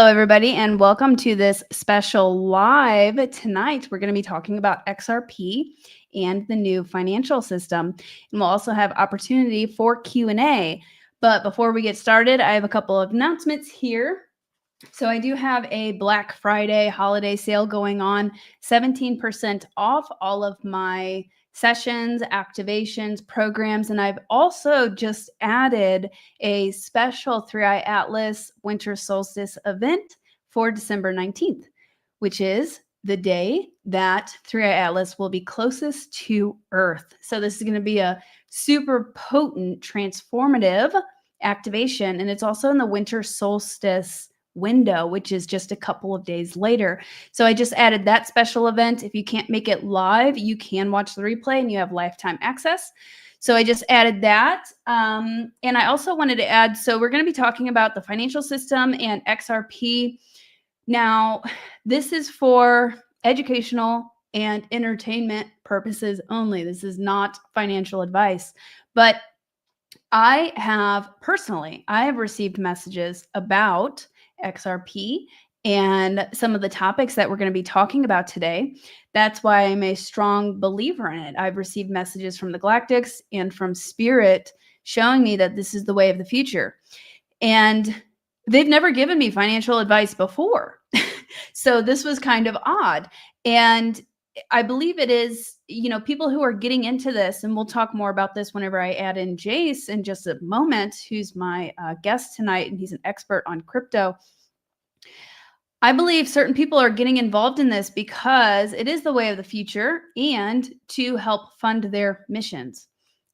everybody, and welcome to this special live. Tonight, we're going to be talking about XRP and the new financial system, and we'll also have opportunity for Q&A. But before we get started, I have a couple of announcements here. So I do have a Black Friday holiday sale going on, 17% off all of my sessions, activations, programs, and I've also just added a special 3i Atlas Winter Solstice event for December 19th, which is the day that 3i Atlas will be closest to Earth. So this is going to be a super potent, transformative activation, and it's also in the Winter Solstice window, which is just a couple of days later. So I just added that special event. If you can't make it live, you can watch the replay and you have lifetime access. So I just added that. And I also wanted to add, so we're going to be talking about the financial system and XRP. Now, this is for educational and entertainment purposes only. This is not financial advice, but I have received messages about XRP and some of the topics that we're going to be talking about today. That's why I'm a strong believer in it. I've received messages from the Galactics and from Spirit showing me that this is the way of the future. And they've never given me financial advice before. So this was kind of odd. And I believe it is, people who are getting into this, and we'll talk more about this whenever I add in Jayse in just a moment, who's my guest tonight, and he's an expert on crypto. I believe certain people are getting involved in this because it is the way of the future and to help fund their missions.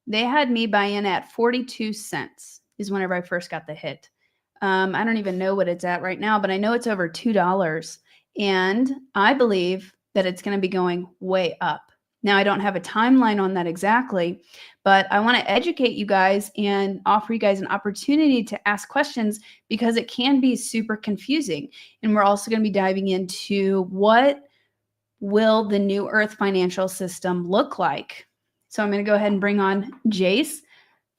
They had me buy in at 42 cents is whenever I first got the hit. I don't even know what it's at right now, but I know it's over $2. And I believe that it's going to be going way up. Now, I don't have a timeline on that exactly, but I want to educate you guys and offer you guys an opportunity to ask questions because it can be super confusing. And we're also going to be diving into what will the new Earth financial system look like. So I'm going to go ahead and bring on Jayse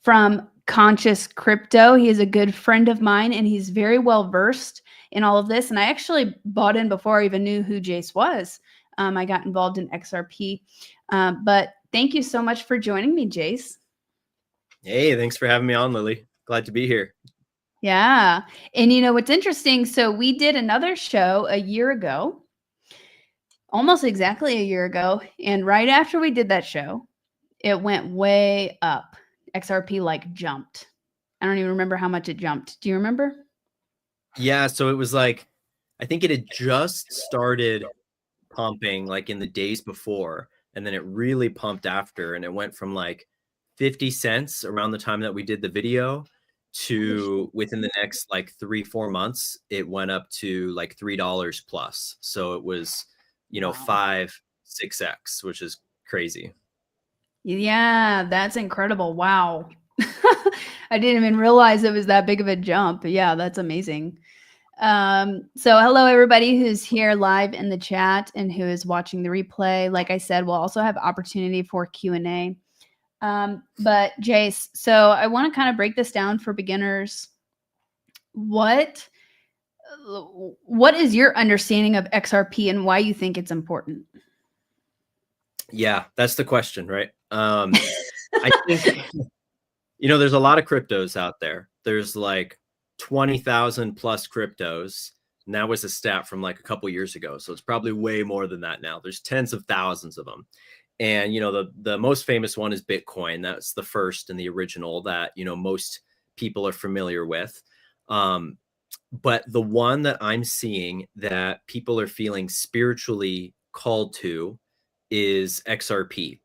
from Conscious Crypto. He is a good friend of mine and he's very well versed in all of this. And I actually bought in before I even knew who Jayse was. I got involved in XRP. But thank you so much for joining me, Jayse. Hey, thanks for having me on, Lily. Glad to be here. Yeah. And what's interesting, so we did another show a year ago, almost exactly a year ago. And right after we did that show, it went way up. XRP jumped. I don't even remember how much it jumped. Do you remember? Yeah, so it was I think it had just started pumping in the days before, and then it really pumped after, and it went from 50 cents around the time that we did the video to within the next 3-4 months, it went up to $3 plus. So it was, Wow. 5-6x, which is crazy. Yeah, that's incredible. Wow. I didn't even realize it was that big of a jump. Yeah, that's amazing. So hello, everybody who's here live in the chat and who is watching the replay. Like I said, we'll also have opportunity for Q&A. But Jayse, so I want to kind of break this down for beginners. What is your understanding of XRP and why you think it's important? Yeah, that's the question, right? I think, there's a lot of cryptos out there. There's 20,000 plus cryptos. And that was a stat from a couple years ago. So it's probably way more than that now. There's tens of thousands of them. And, the most famous one is Bitcoin. That's the first and the original that, most people are familiar with. But the one that I'm seeing that people are feeling spiritually called to is XRP.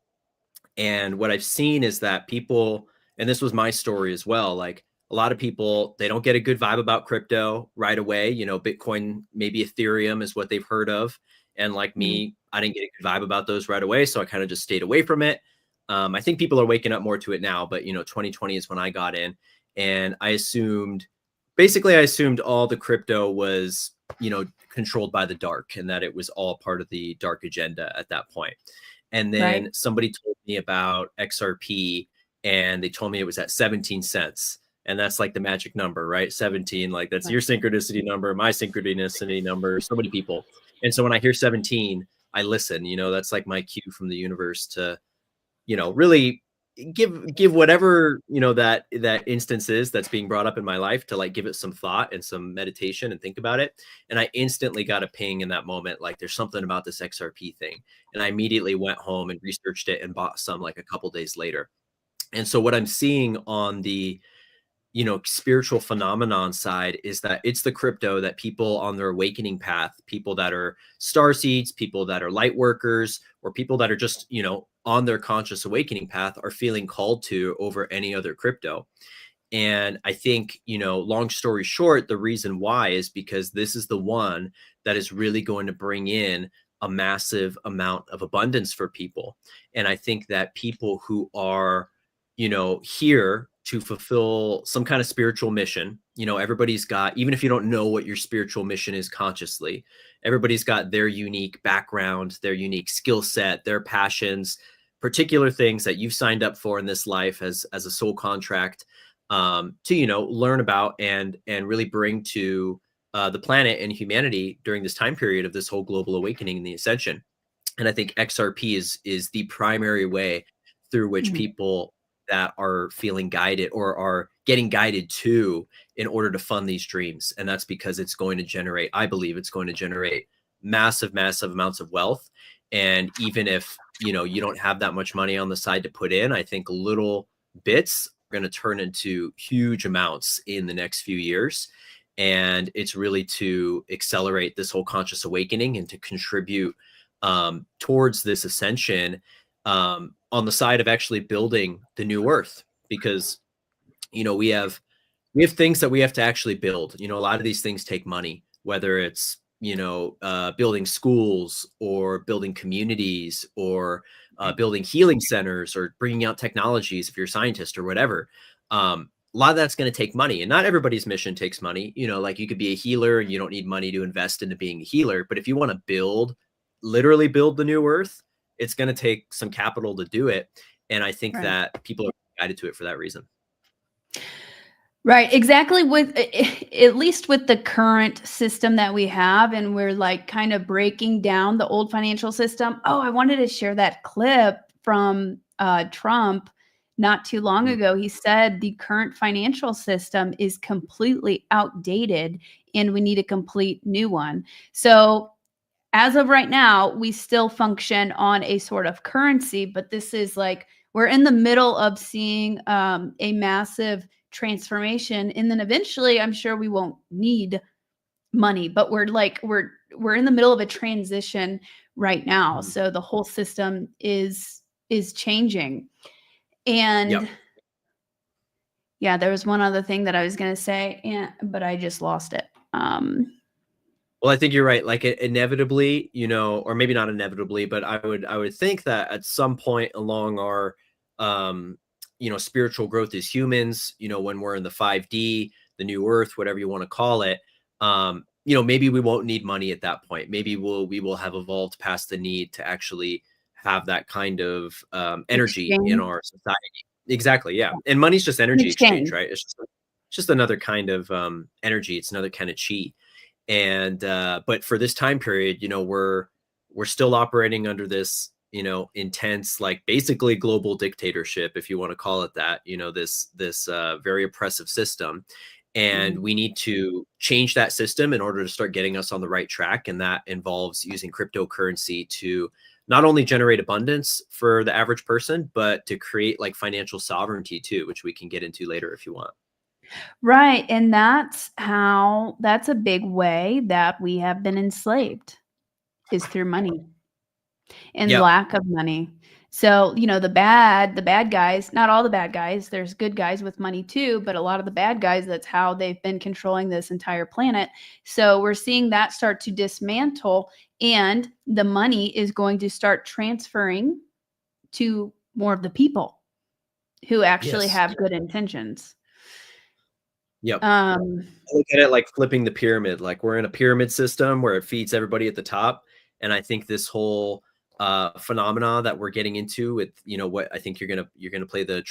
And what I've seen is that people, and this was my story as well, a lot of people, they don't get a good vibe about crypto right away. Bitcoin, maybe Ethereum is what they've heard of. And like me, I didn't get a good vibe about those right away. So I kind of just stayed away from it. I think people are waking up more to it now, but 2020 is when I got in, and I assumed all the crypto was, controlled by the dark, and that it was all part of the dark agenda at that point. And then somebody told me about XRP, and they told me it was at 17 cents. And that's like the magic number, right? 17, like that's your synchronicity number, my synchronicity number, so many people. And so when I hear 17, I listen, that's like my cue from the universe to, really give whatever, that instance is that's being brought up in my life, to like give it some thought and some meditation and think about it. And I instantly got a ping in that moment. Like there's something about this XRP thing. And I immediately went home and researched it and bought some like a couple days later. And so what I'm seeing on the spiritual phenomenon side is that it's the crypto that people on their awakening path, people that are starseeds, people that are light workers, or people that are just, on their conscious awakening path, are feeling called to over any other crypto. And I think, long story short, the reason why is because this is the one that is really going to bring in a massive amount of abundance for people. And I think that people who are, here to fulfill some kind of spiritual mission, everybody's got, even if you don't know what your spiritual mission is consciously, everybody's got their unique background, their unique skill set, their passions, particular things that you've signed up for in this life as a soul contract, to, learn about and really bring to the planet and humanity during this time period of this whole global awakening and the ascension. And I think XRP is the primary way through which people that are feeling guided or are getting guided to, in order to fund these dreams. And that's because it's going to generate, I believe it's going to generate massive, massive amounts of wealth. And even if, you don't have that much money on the side to put in, I think little bits are going to turn into huge amounts in the next few years. And it's really to accelerate this whole conscious awakening and to contribute towards this ascension, on the side of actually building the new earth. Because, we have things that we have to actually build. A lot of these things take money, whether it's, building schools or building communities or building healing centers or bringing out technologies if you're a scientist or whatever. A lot of that's going to take money, and not everybody's mission takes money. Like you could be a healer and you don't need money to invest into being a healer. But if you want to literally build the new earth, it's going to take some capital to do it. And I think that people are guided to it for that reason. Right. Exactly. With at least with the current system that we have, and we're like kind of breaking down the old financial system. Oh, I wanted to share that clip from Trump not too long ago. He said the current financial system is completely outdated and we need a complete new one. So as of right now, we still function on a sort of currency, but this is like, we're in the middle of seeing a massive transformation. And then eventually I'm sure we won't need money, but we're in the middle of a transition right now. So the whole system is changing. And yeah, there was one other thing that I was going to say, but I just lost it. Well, I think you're right. Like inevitably, or maybe not inevitably, but I would think that at some point along our, spiritual growth as humans, when we're in the 5D, the new earth, whatever you want to call it, maybe we won't need money at that point. Maybe we will have evolved past the need to actually have that kind of energy in our society. Exactly. Yeah. And money's just energy exchange, right? It's just another kind of energy. It's another kind of chi. And but for this time period, we're still operating under this, intense, like basically global dictatorship, if you want to call it that, this very oppressive system. And we need to change that system in order to start getting us on the right track. And that involves using cryptocurrency to not only generate abundance for the average person, but to create like financial sovereignty too, which we can get into later if you want. Right. And that's a big way that we have been enslaved, is through money and lack of money. So, the bad guys, not all the bad guys, there's good guys with money too, but a lot of the bad guys, that's how they've been controlling this entire planet. So we're seeing that start to dismantle, and the money is going to start transferring to more of the people who actually have good intentions. Yep. I look at it like flipping the pyramid. Like we're in a pyramid system where it feeds everybody at the top. And I think this whole phenomena that we're getting into with, you know, what I think you're gonna play the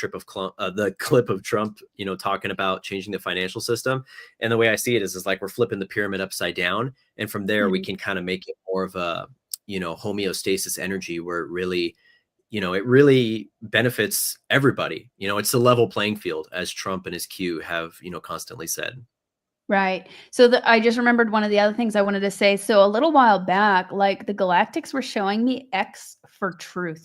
the clip of Trump, you know, talking about changing the financial system. And the way I see it is like we're flipping the pyramid upside down, and from there we can kind of make it more of a, you know, homeostasis energy where it really, you know, it really benefits everybody. You know, it's a level playing field, as Trump and his Q have, you know, constantly said. Right. So I just remembered one of the other things I wanted to say. So a little while back, like the Galactics were showing me X for truth.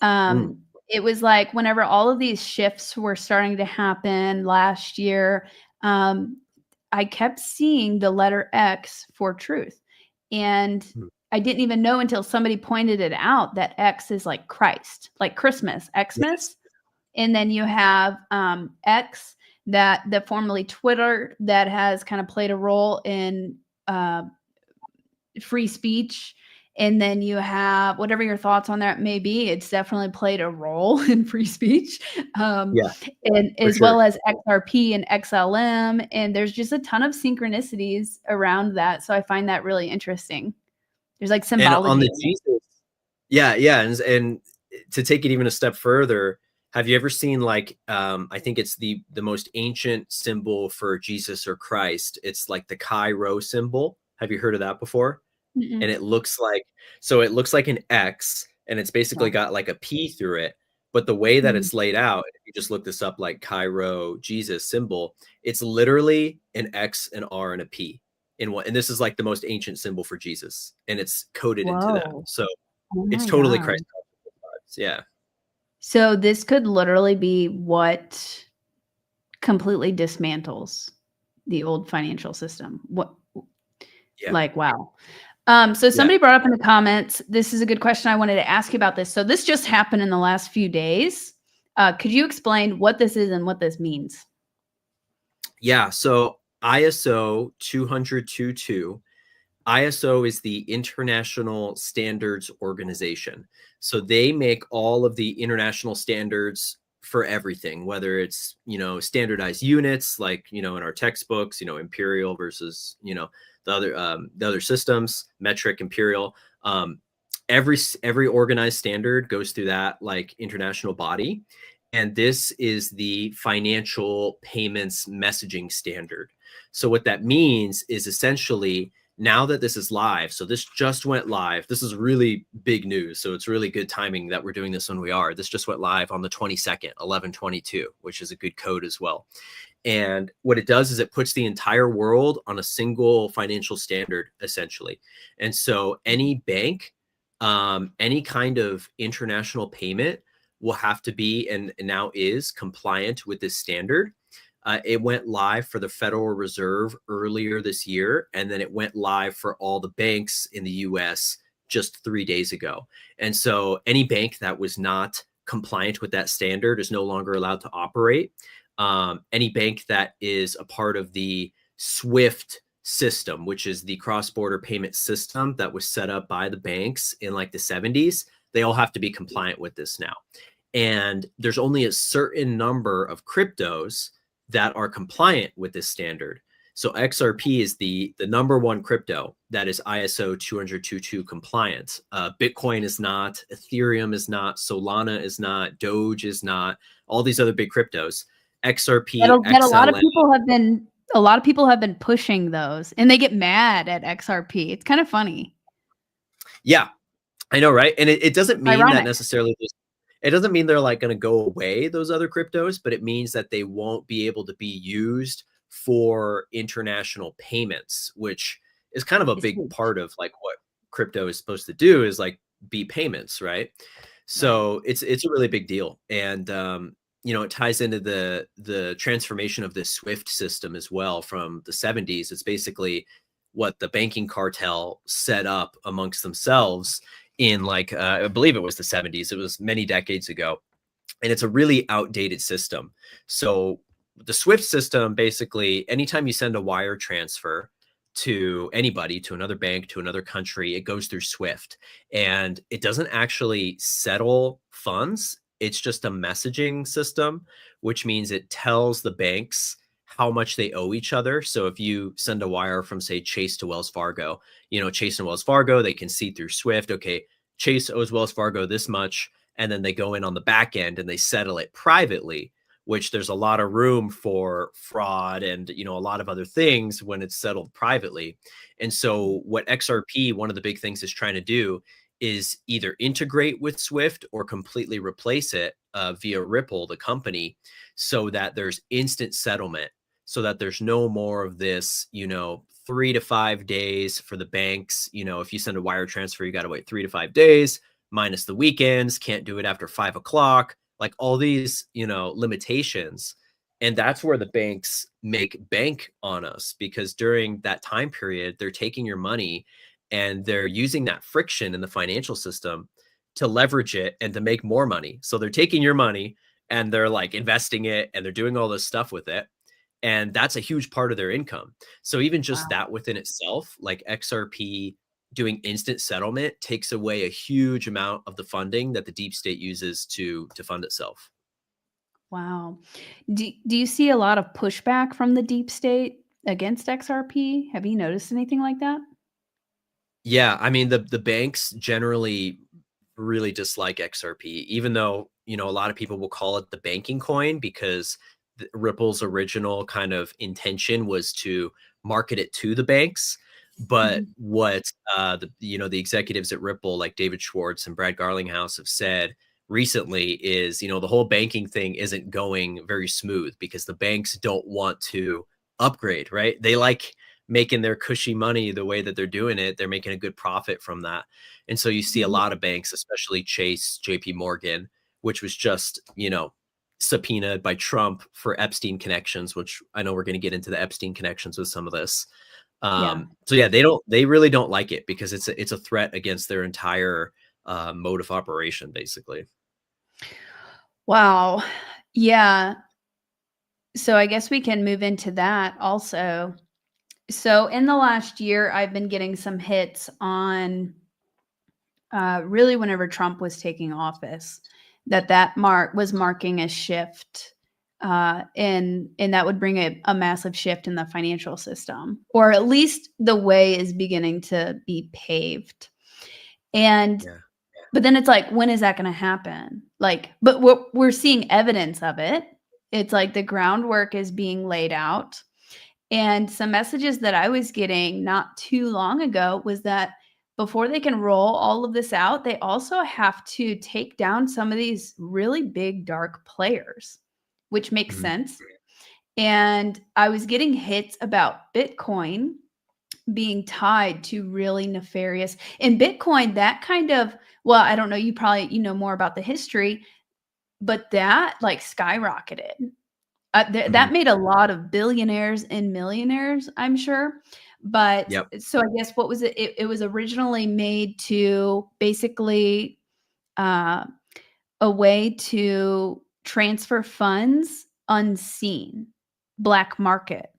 It was like whenever all of these shifts were starting to happen last year, I kept seeing the letter X for truth. And I didn't even know until somebody pointed it out that X is like Christ, like Christmas, Xmas. Yes. And then you have X, that formerly Twitter, that has kind of played a role in free speech. And then you have whatever your thoughts on that may be, it's definitely played a role in free speech. And as well as XRP and XLM. And there's just a ton of synchronicities around that. So I find that really interesting. There's like symbology. And on the Jesus, and to take it even a step further, have you ever seen like I think it's the most ancient symbol for Jesus or Christ? It's like the Chi Rho symbol. Have you heard of that before? And it looks like, so it looks like an X, and it's basically got like a P through it. But the way that it's laid out, if you just look this up, like Chi Rho Jesus symbol, it's literally an X, an R, and a P in one. And this is like the most ancient symbol for Jesus, and it's coded into that. So it's totally Christ. Yeah. So this could literally be what completely dismantles the old financial system. Like, wow. So somebody brought up in the comments, this is a good question. I wanted to ask you about this. So this just happened in the last few days. Could you explain what this is and what this means? Yeah. So ISO 20022. ISO is the International Standards Organization. So they make all of the international standards for everything, whether it's, you know, standardized units, like, you know, in our textbooks, you know, imperial versus, you know, the other systems, metric, imperial. Every organized standard goes through that like international body. And this is the financial payments messaging standard. So what that means is essentially, now that this is live, so this just went live. This is really big news. So it's really good timing that we're doing this when we are. This just went live on the 22nd, 11/22, which is a good code as well. And what it does is it puts the entire world on a single financial standard, essentially. And so any bank, any kind of international payment will have to be, and now is, compliant with this standard. It went live for the Federal Reserve earlier this year, and then it went live for all the banks in the US just 3 days ago. And so any bank that was not compliant with that standard is no longer allowed to operate. Any bank that is a part of the SWIFT system, which is the cross-border payment system that was set up by the banks in like the 70s, they all have to be compliant with this now. And there's only a certain number of cryptos that are compliant with this standard. So XRP is the number one crypto that is ISO 20022 compliant. Bitcoin is not, Ethereum is not, Solana is not, Doge is not, all these other big cryptos. XRP, that a lot of people have been pushing those, and they get mad at XRP. It's kind of funny. Yeah, I know, right? And it doesn't mean that necessarily it doesn't mean they're like going to go away, those other cryptos, but it means that they won't be able to be used for international payments, which is kind of a big part of like what crypto is supposed to do, is like be payments, right? So it's a really big deal. And you know, it ties into the transformation of this SWIFT system as well from the 70s. It's basically what the banking cartel set up amongst themselves in like, I believe it was the 70s. It was many decades ago. And it's a really outdated system. So the SWIFT system, basically, anytime you send a wire transfer to anybody, to another bank, to another country, it goes through SWIFT. And it doesn't actually settle funds. It's just a messaging system, which means it tells the banks how much they owe each other. So if you send a wire from, say, Chase to Wells Fargo, you know, Chase and Wells Fargo, they can see through SWIFT, okay, Chase owes Wells Fargo this much, and then they go in on the back end and they settle it privately, which there's a lot of room for fraud and, you know, a lot of other things when it's settled privately. And so what XRP, one of the big things is trying to do is either integrate with Swift or completely replace it via Ripple, the company, so that there's instant settlement, so that there's no more of this, you know, 3 to 5 days for the banks. You know, if you send a wire transfer, you got to wait 3 to 5 days minus the weekends, can't do it after 5 o'clock, like all these, you know, limitations. And that's where the banks make bank on us, because during that time period, they're taking your money and they're using that friction in the financial system to leverage it and to make more money. So they're taking your money and they're like investing it and they're doing all this stuff with it. And that's a huge part of their income. So even just Wow. that within itself, like XRP doing instant settlement takes away a huge amount of the funding that the deep state uses to fund itself. Wow. Do you see a lot of pushback from the deep state against XRP? Have you noticed anything like that? Yeah, I mean the banks generally really dislike XRP, even though, you know, a lot of people will call it the banking coin, because Ripple's original kind of intention was to market it to the banks. But Mhm. what you know, the executives at Ripple, like David Schwartz and Brad Garlinghouse, have said recently is, you know, the whole banking thing isn't going very smooth because the banks don't want to upgrade, right? They like making their cushy money the way that they're doing it. They're making a good profit from that. And so you see a Yeah. lot of banks, especially Chase, JP Morgan, which was just, you know, subpoenaed by Trump for Epstein connections, which I know we're going to get into the Epstein connections with some of this. Yeah. So yeah, they really don't like it because it's a threat against their entire mode of operation, basically. Wow. Yeah. So I guess we can move into that also. So in the last year, I've been getting some hits on really whenever Trump was taking office, that was marking a shift, and that would bring a massive shift in the financial system, or at least the way is beginning to be paved. And Yeah. but then it's like, when is that going to happen? Like, but we're seeing evidence of it. It's like the groundwork is being laid out. And some messages that I was getting not too long ago was that before they can roll all of this out, they also have to take down some of these really big, dark players, which makes Mhm. sense. And I was getting hits about Bitcoin being tied to really nefarious. In Bitcoin, that kind of, well, I don't know, you know more about the history, but that like skyrocketed. That Mhm. made a lot of billionaires and millionaires, I'm sure. But Yep. so I guess what was it? It was originally made to basically uh, a way to transfer funds unseen, black market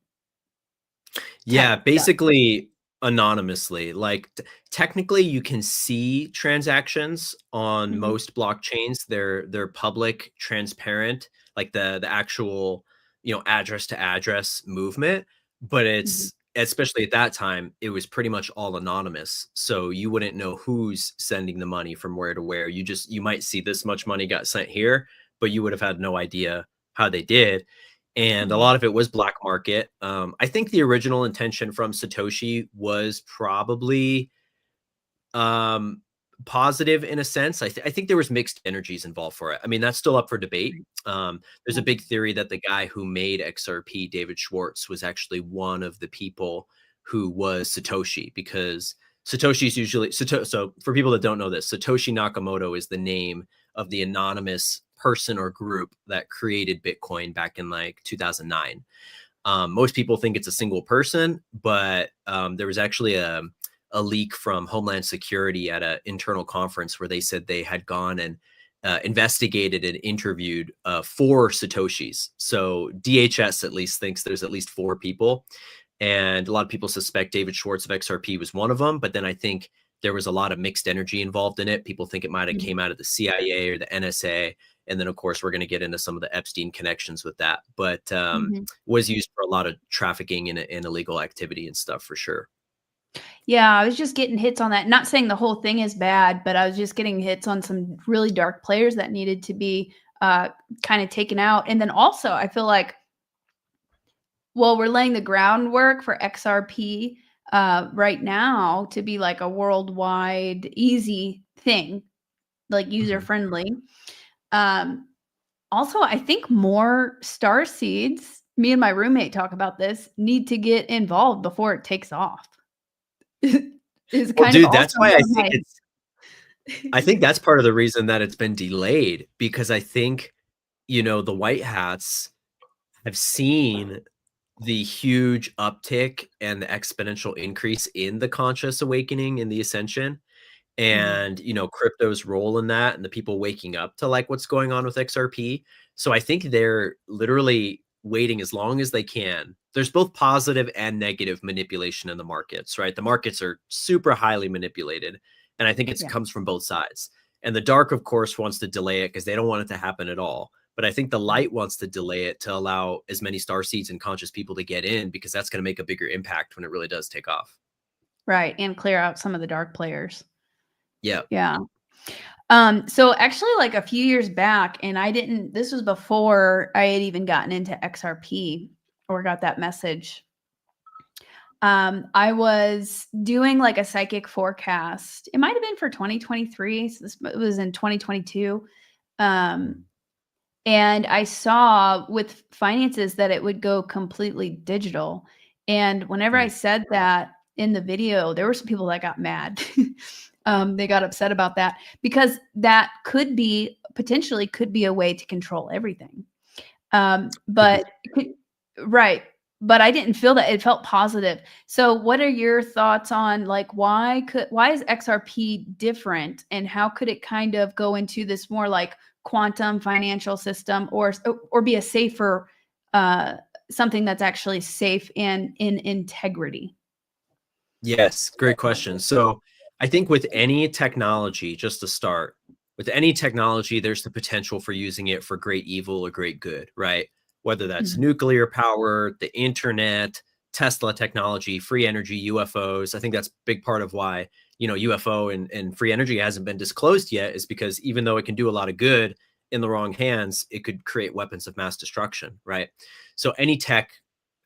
type Yeah, stuff. basically anonymously. Like technically you can see transactions on Mhm, most blockchains. They're public, transparent, like the actual, you know, address to address movement, but mhm. it's, especially at that time, it was pretty much all anonymous. So you wouldn't know who's sending the money from where to where. You might see this much money got sent here, but you would have had no idea how they did. And a Mhm. lot of it was black market. I think the original intention from Satoshi was probably um, positive in a sense. I think there was mixed energies involved for it. I mean, that's still up for debate. Right. There's a Yeah. big theory that the guy who made XRP, David Schwartz, was actually one of the people who was Satoshi, because Satoshi's usually so for people that don't know this, Satoshi Nakamoto is the name of the anonymous person or group that created Bitcoin back in like 2009. Most people think it's a single person, but there was actually a leak from Homeland Security at an internal conference where they said they had gone and investigated and interviewed 4 Satoshis. So DHS at least thinks there's at least 4 people. And a lot of people suspect David Schwartz of XRP was one of them. But then I think there was a lot of mixed energy involved in it. People think it might have Mhm, came out of the CIA or the NSA. And then, of course, we're going to get into some of the Epstein connections with that. But mhm. was used for a lot of trafficking and illegal activity and stuff for sure. Yeah, I was just getting hits on that. Not saying the whole thing is bad, but I was just getting hits on some really dark players that needed to be kind of taken out. And then also, I feel like, well, we're laying the groundwork for XRP right now to be like a worldwide easy thing, like user friendly. Also, I think more star seeds, me and my roommate talk about this, need to get involved before it takes off. Is Well, kind of dude, that's also why my I think that's part of the reason that it's been delayed, because I think, the white hats have seen the huge uptick and the exponential increase in the conscious awakening and the ascension, and crypto's role in that, and the people waking up to like what's going on with XRP. So I think they're literally waiting as long as they can. There's both positive and negative manipulation in the markets, right? The markets are super highly manipulated, and I think it yeah. comes from both sides. And the dark, of course, wants to delay it because they don't want it to happen at all. But I think the light wants to delay it to allow as many star seeds and conscious people to get in, because that's going to make a bigger impact when it really does take off. Right, and clear out some of the dark players. Yeah. Yeah. So actually like a few years back, and this was before I had even gotten into XRP or got that message. I was doing like a psychic forecast. It might have been for 2023. So it was in 2022. And I saw with finances that it would go completely digital. And whenever I said that in the video, there were some people that got mad. They got upset about that because that potentially could be a way to control everything. But right. But I didn't feel that. It felt positive. So what are your thoughts on like why is XRP different, and how could it kind of go into this more like quantum financial system, or be a safer something that's actually safe and in integrity? Yes, great question. So I think with any technology, just to start, with any technology, there's the potential for using it for great evil or great good, right? Whether that's Mhm. nuclear power, the internet, Tesla technology, free energy, UFOs. I think that's a big part of why, UFO and free energy hasn't been disclosed yet, is because even though it can do a lot of good, in the wrong hands, it could create weapons of mass destruction, right? So any tech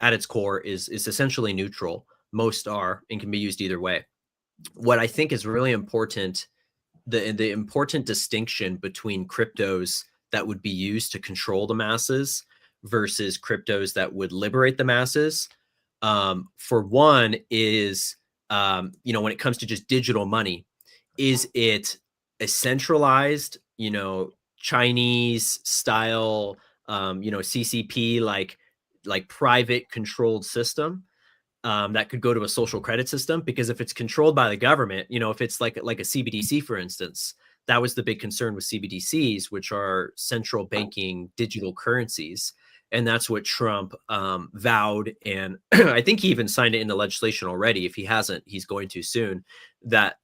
at its core is essentially neutral. Most are, and can be used either way. What I think is really important, the important distinction between cryptos that would be used to control the masses versus cryptos that would liberate the masses, for one is, when it comes to just digital money, is it a centralized, Chinese style, CCP, like private controlled system, that could go to a social credit system? Because if it's controlled by the government, if it's like a CBDC, for instance, that was the big concern with CBDCs, which are central banking digital currencies. And that's what Trump vowed. And I think he even signed it into legislation already. If he hasn't, he's going to soon, that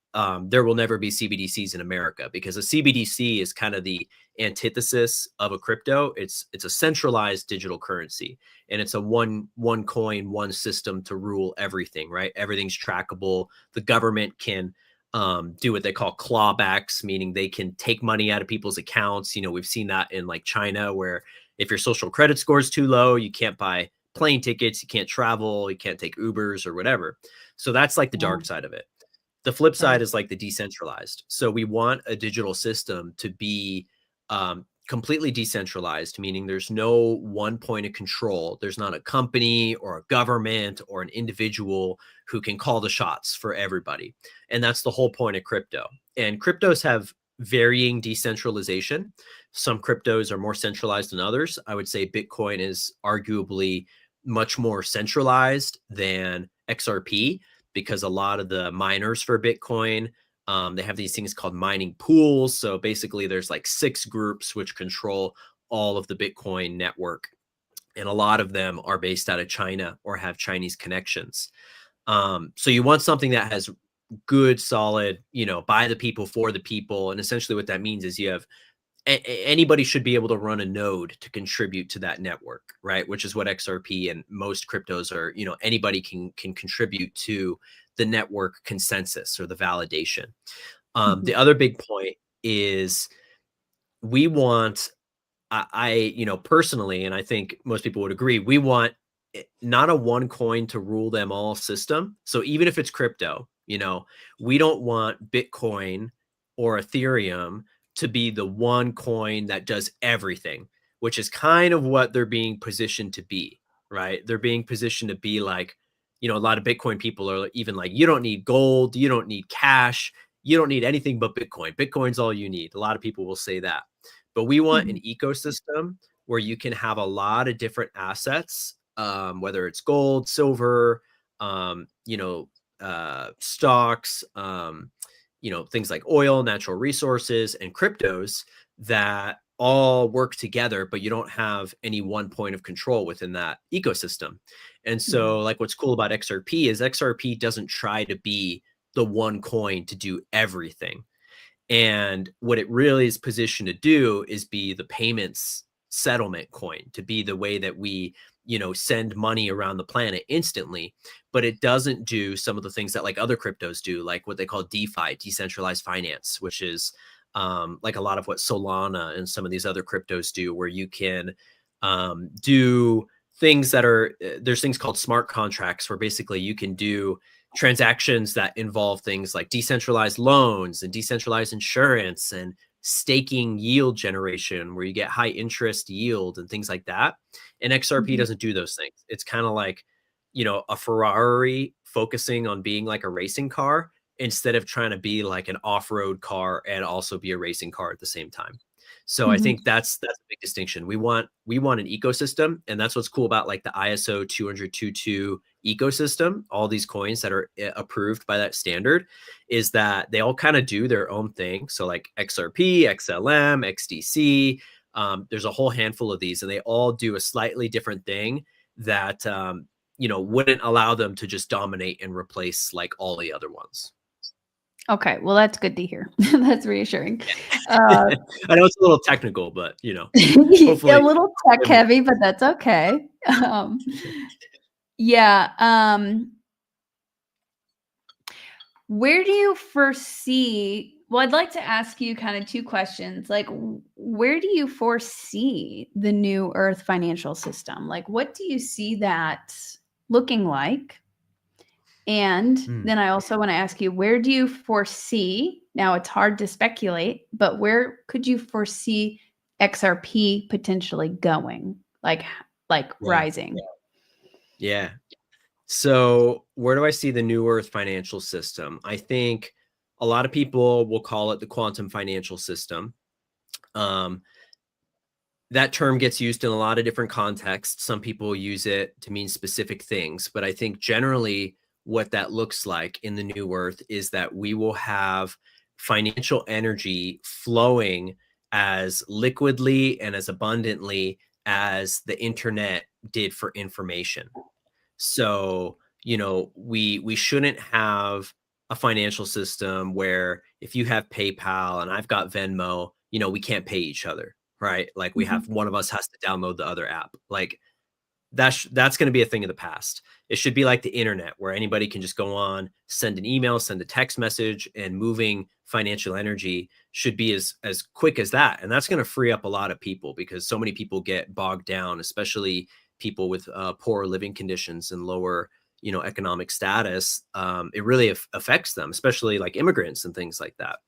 there will never be CBDCs in America, because a CBDC is kind of the antithesis of a crypto. It's a centralized digital currency, and it's a one coin, one system to rule everything, right? Everything's trackable. The government can do what they call clawbacks, meaning they can take money out of people's accounts. We've seen that in like China, where if your social credit score is too low, you can't buy plane tickets, you can't travel, you can't take Ubers or whatever. So that's like the Yeah. dark side of it. The flip side Right. is like the decentralized. So we want a digital system to be completely decentralized, meaning there's no one point of control. There's not a company or a government or an individual who can call the shots for everybody. And that's the whole point of crypto. And cryptos have varying decentralization. Some cryptos are more centralized than others. I would say Bitcoin is arguably much more centralized than XRP, because a lot of the miners for Bitcoin, they have these things called mining pools. So basically there's like 6 groups which control all of the Bitcoin network. And a lot of them are based out of China or have Chinese connections. So you want something that has good, solid, by the people, for the people. And essentially what that means is you have anybody should be able to run a node to contribute to that network, right? Which is what XRP and most cryptos are. Anybody can contribute to the network consensus or the validation. The other big point is we want, personally, and I think most people would agree, we want not a one coin to rule them all system. So even if it's crypto, we don't want Bitcoin or Ethereum to be the one coin that does everything, which is kind of what they're being positioned to be, right? They're being positioned to be like, a lot of Bitcoin people are even like, you don't need gold, you don't need cash, you don't need anything but Bitcoin. Bitcoin's all you need. A lot of people will say that. But we want an ecosystem where you can have a lot of different assets, whether it's gold, silver, stocks, things like oil, natural resources, and cryptos that all work together, but you don't have any one point of control within that ecosystem. And so like what's cool about XRP is XRP doesn't try to be the one coin to do everything. And what it really is positioned to do is be the payments settlement coin, to be the way that we, send money around the planet instantly. But it doesn't do some of the things that like other cryptos do, like what they call DeFi, decentralized finance, which is like a lot of what Solana and some of these other cryptos do, where you can do things that are, there's things called smart contracts, where basically you can do transactions that involve things like decentralized loans and decentralized insurance and staking yield generation, where you get high interest yield and things like that. And XRP doesn't do those things. It's kind of like, a Ferrari focusing on being like a racing car instead of trying to be like an off-road car and also be a racing car at the same time. So I think that's a big distinction. We want an ecosystem, and that's what's cool about like the ISO 20022 ecosystem. All these coins that are approved by that standard is that they all kind of do their own thing. So like XRP, XLM, XDC, there's a whole handful of these, and they all do a slightly different thing that wouldn't allow them to just dominate and replace like all the other ones. Okay, well, that's good to hear. That's reassuring. I know it's a little technical, but hopefully a little tech heavy, but that's okay. Where do you foresee? Well, I'd like to ask you kind of two questions. Like, where do you foresee the new Earth financial system? Like, what do you see that looking like? And then I also want to ask you, where do you foresee, now it's hard to speculate, but where could you foresee XRP potentially going? Like rising? Yeah. So where do I see the new Earth financial system? I think a lot of people will call it the quantum financial system. That term gets used in a lot of different contexts. Some people use it to mean specific things, but I think generally what that looks like in the new Earth is that we will have financial energy flowing as liquidly and as abundantly as the internet did for information. So, we shouldn't have a financial system where if you have PayPal and I've got Venmo, we can't pay each other, right? Like we have, one of us has to download the other app. Like that's going to be a thing of the past. It should be like the internet, where anybody can just go on, send an email, send a text message, and moving financial energy should be as quick as that. And that's going to free up a lot of people, because so many people get bogged down, especially people with poor living conditions and lower, economic status. It really affects them, especially like immigrants and things like that.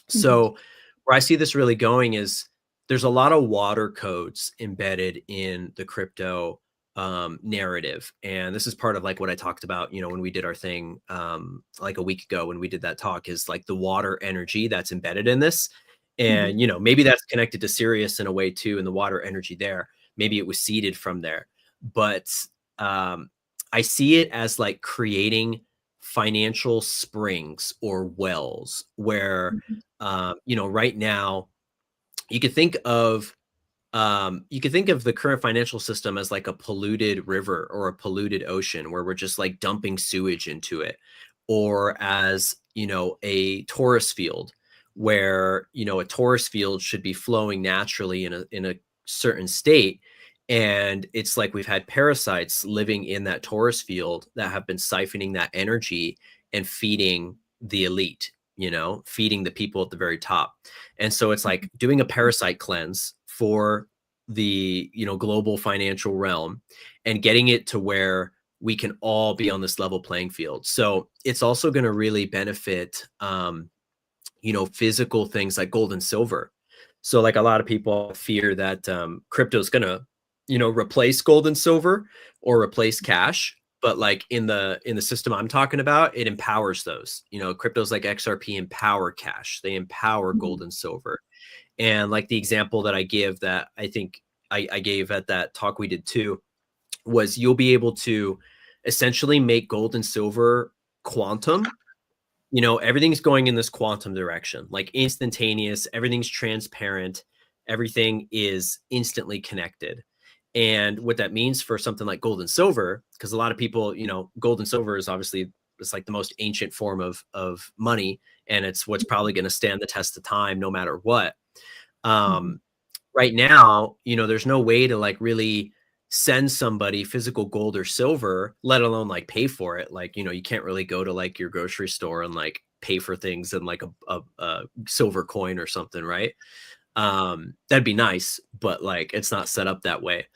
So where I see this really going is there's a lot of water codes embedded in the crypto narrative. And this is part of like what I talked about, when we did our thing like a week ago, when we did that talk, is like the water energy that's embedded in this. And, maybe that's connected to Sirius in a way too, and the water energy there. Maybe it was seeded from there. But I see it as like creating financial springs or wells where, right now you could think of the current financial system as like a polluted river or a polluted ocean, where we're just like dumping sewage into it, or as, a torus field, where, a torus field should be flowing naturally in a certain state. And it's like we've had parasites living in that torus field that have been siphoning that energy and feeding the elite, feeding the people at the very top. And so it's like doing a parasite cleanse for the, global financial realm and getting it to where we can all be on this level playing field. So it's also going to really benefit, physical things like gold and silver. So like a lot of people fear that crypto is going to, replace gold and silver or replace cash. But like in the system I'm talking about, it empowers those. Cryptos like XRP empower cash. They empower gold and silver. And like the example that I give that I think I gave at that talk we did too, was you'll be able to essentially make gold and silver quantum. Everything's going in this quantum direction, like instantaneous, everything's transparent, everything is instantly connected. And what that means for something like gold and silver, because a lot of people, gold and silver is obviously, it's like the most ancient form of money, and it's what's probably going to stand the test of time no matter what. Right now, there's no way to like really send somebody physical gold or silver, let alone like pay for it. Like, you can't really go to like your grocery store and like pay for things in like a silver coin or something, right? That'd be nice, but like it's not set up that way.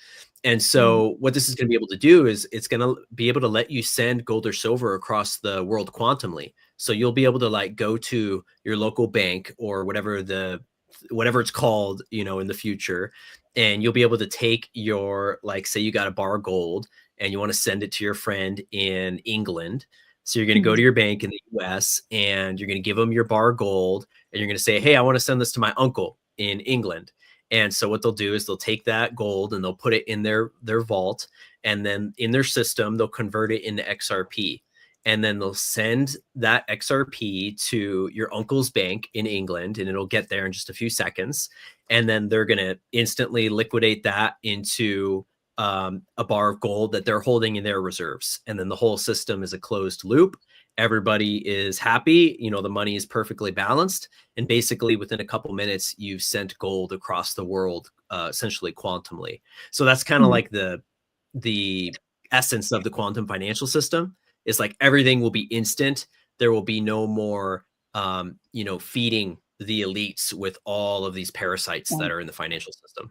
And so what this is going to be able to do is it's going to be able to let you send gold or silver across the world quantumly. So you'll be able to like go to your local bank or whatever it's called, in the future. And you'll be able to take your, like, say you got a bar of gold and you want to send it to your friend in England. So you're going to go to your bank in the US and you're going to give them your bar of gold and you're going to say, hey, I want to send this to my uncle in England. And so what they'll do is they'll take that gold and they'll put it in their vault. And then in their system, they'll convert it into XRP. And then they'll send that XRP to your uncle's bank in England, and it'll get there in just a few seconds. And then they're going to instantly liquidate that into a bar of gold that they're holding in their reserves. And then the whole system is a closed loop. Everybody is happy. The money is perfectly balanced. And basically within a couple minutes, you've sent gold across the world, essentially quantumly. So that's kind of like the essence of the quantum financial system. Is like everything will be instant. There will be no more, feeding the elites with all of these parasites that are in the financial system.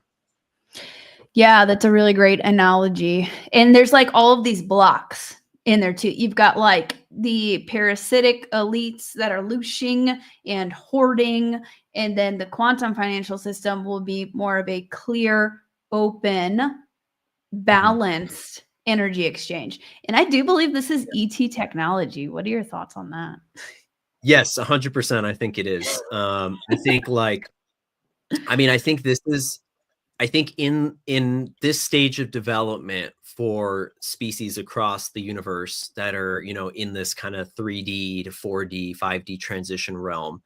Yeah, that's a really great analogy. And there's like all of these blocks in there too. You've got like the parasitic elites that are looshing and hoarding. And then the quantum financial system will be more of a clear, open, balanced energy exchange. And I do believe this is ET technology. What are your thoughts on that? Yes, 100%. I think it is. I think I think in this stage of development for species across the universe that are, in this kind of 3D to 4D, 5D transition realm,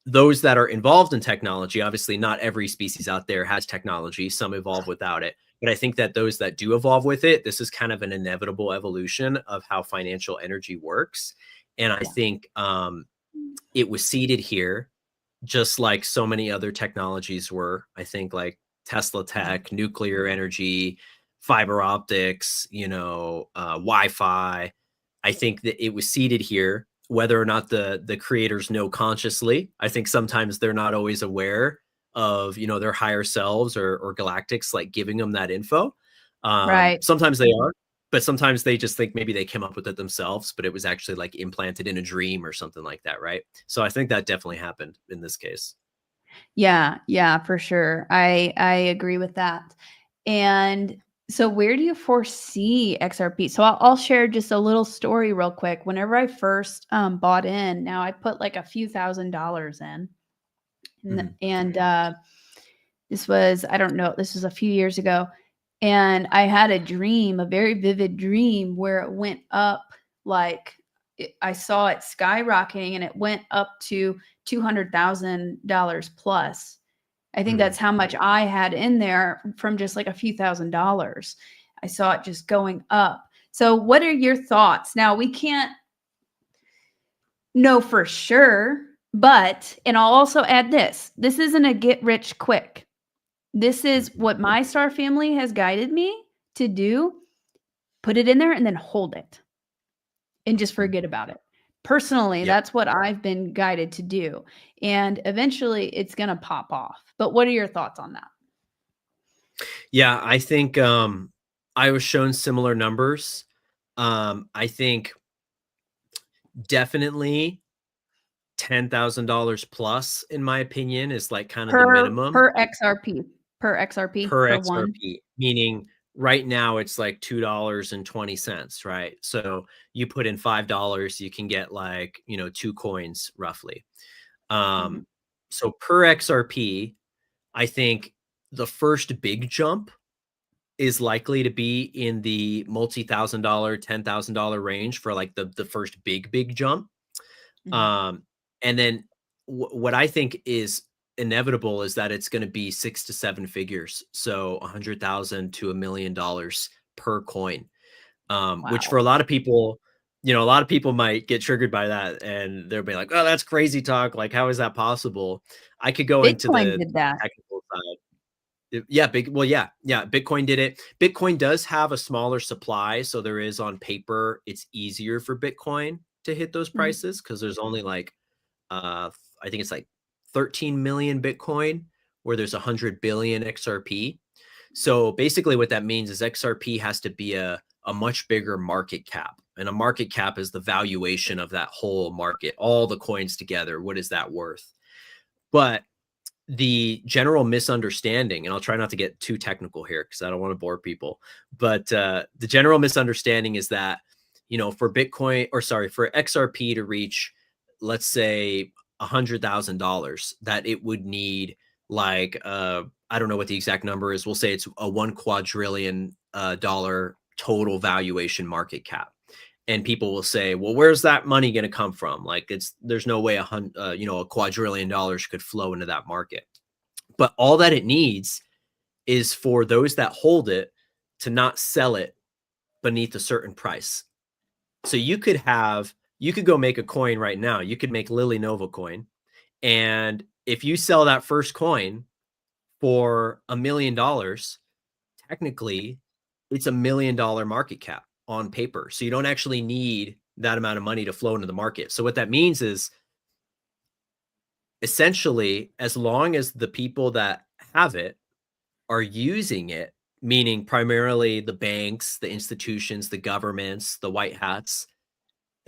those that are involved in technology, obviously not every species out there has technology, some evolve without it. But I think that those that do evolve with it, this is kind of an inevitable evolution of how financial energy works. And I think it was seeded here, just like so many other technologies were. I think like Tesla tech, nuclear energy, fiber optics, Wi-Fi. I think that it was seeded here, whether or not the creators know consciously. I think sometimes they're not always aware of, their higher selves or galactics, like giving them that info. Right. Sometimes they are, but sometimes they just think maybe they came up with it themselves, but it was actually like implanted in a dream or something like that. Right. So I think that definitely happened in this case. Yeah, for sure. I agree with that. And so where do you foresee XRP? So I'll share just a little story real quick. Whenever I first bought in, now I put like a few $1,000s in. And this was, I don't know, this was a few years ago. And I had a dream, a very vivid dream where it went up like I saw it skyrocketing and it went up to $200,000 plus. I think that's how much I had in there from just like a few $1,000s. I saw it just going up. So what are your thoughts? Now we can't know for sure, but, and I'll also add this isn't a get rich quick. This is what my star family has guided me to do. Put it in there and then hold it. and just forget about it. Personally, Yep. that's what I've been guided to do. And eventually it's going to pop off. But what are your thoughts on that? Yeah, I think I was shown similar numbers. I think definitely $10,000 plus, in my opinion, is like kind of the minimum Per XRP, per per one. XRP, meaning right now it's like $2.20, right? So you put in $5, you can get like, 2 coins roughly. Mhm. So per XRP, I think the first big jump is likely to be in the multi-$1,000, $10,000 range for like the first big jump. Mhm. Um, and then what I think is inevitable is that it's going to be 6 to 7 figures. So 100,000 to $1 million per coin, which for Wow. a lot of people, a lot of people might get triggered by that and they'll be like, oh, that's crazy talk. Like, how is that possible? I could go into Bitcoin the did that. technical side. Yeah, Bitcoin did it. Bitcoin does have a smaller supply, so there is on paper, it's easier for Bitcoin to hit those Mhm. prices because there's only like I think it's like 13 million Bitcoin where there's 100 billion XRP. So basically what that means is XRP has to be a much bigger market cap. And a market cap is the valuation of that whole market, all the coins together. What is that worth? But the general misunderstanding, and I'll try not to get too technical here because I don't want to bore people, but the general misunderstanding is that, for Bitcoin, or sorry, for XRP to reach, let's say, $100,000, that it would need like, I don't know what the exact number is. We'll say it's a 1 quadrillion dollar total valuation market cap. And people will say, well, where's that money going to come from? Like, there's no way a quadrillion dollars could flow into that market. But all that it needs is for those that hold it to not sell it beneath a certain price. So you could go make a coin right now. You could make Lily Nova coin. And if you sell that first coin for $1 million, technically it's $1 million market cap on paper. So you don't actually need that amount of money to flow into the market. So what that means is essentially, as long as the people that have it are using it, meaning primarily the banks, the institutions, the governments, the white hats,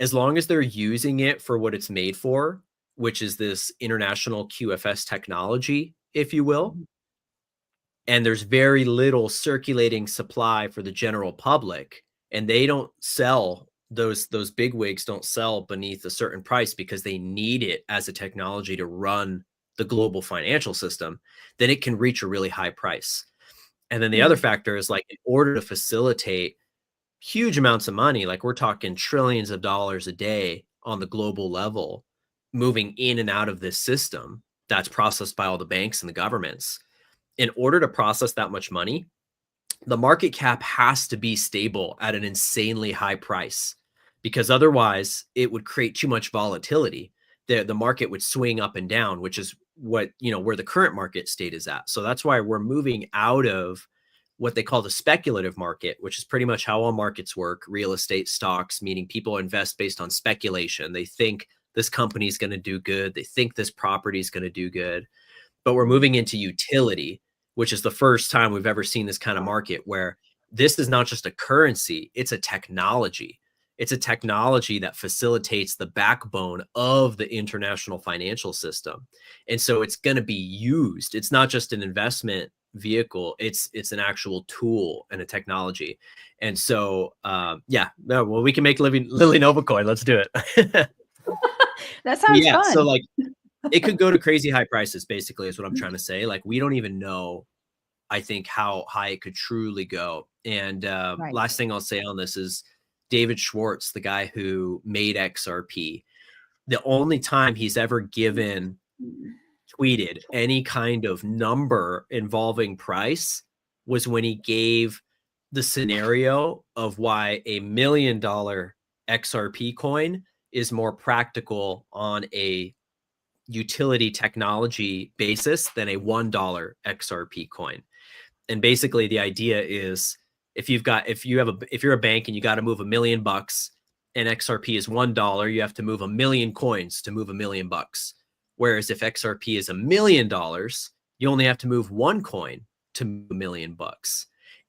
as long as they're using it for what it's made for, which is this international QFS technology, if you will, Mhm. and there's very little circulating supply for the general public, and they don't sell, those big wigs don't sell beneath a certain price because they need it as a technology to run the global financial system, then it can reach a really high price. And then the other Mhm. factor is, like, in order to facilitate huge amounts of money, like we're talking trillions of dollars a day on the global level, moving in and out of this system that's processed by all the banks and the governments. In order to process that much money, the market cap has to be stable at an insanely high price, because otherwise it would create too much volatility. The market would swing up and down, which is what, where the current market state is at. So that's why we're moving out of what they call the speculative market, which is pretty much how all markets work. Real estate, stocks, meaning people invest based on speculation. They think this company is going to do good. They think this property is going to do good. But we're Mhm. moving into utility, which is the first time we've ever seen this kind of market where this is not just a currency, it's a technology. It's a technology that facilitates the backbone of the international financial system. And so it's going to be used. It's not just an investment vehicle, it's an actual tool and a technology. And so well, we can make Lily Nova coin. Let's do it. That sounds Yeah, so fun. like, it could go to crazy high prices, basically, is what I'm trying to say. Like, we don't even know, I think, how high it could truly go. And Right. last thing I'll say on this is David Schwartz, the guy who made XRP, the only time he's ever tweeted any kind of number involving price was when he gave the scenario of why $1 million XRP coin is more practical on a utility technology basis than a $1 XRP coin. And basically the idea is, if you're a bank and you got to move $1 million and XRP is $1, you have to move 1,000,000 coins to move $1,000,000. Whereas if XRP is $1,000,000, you only have to move 1 coin to move $1,000,000.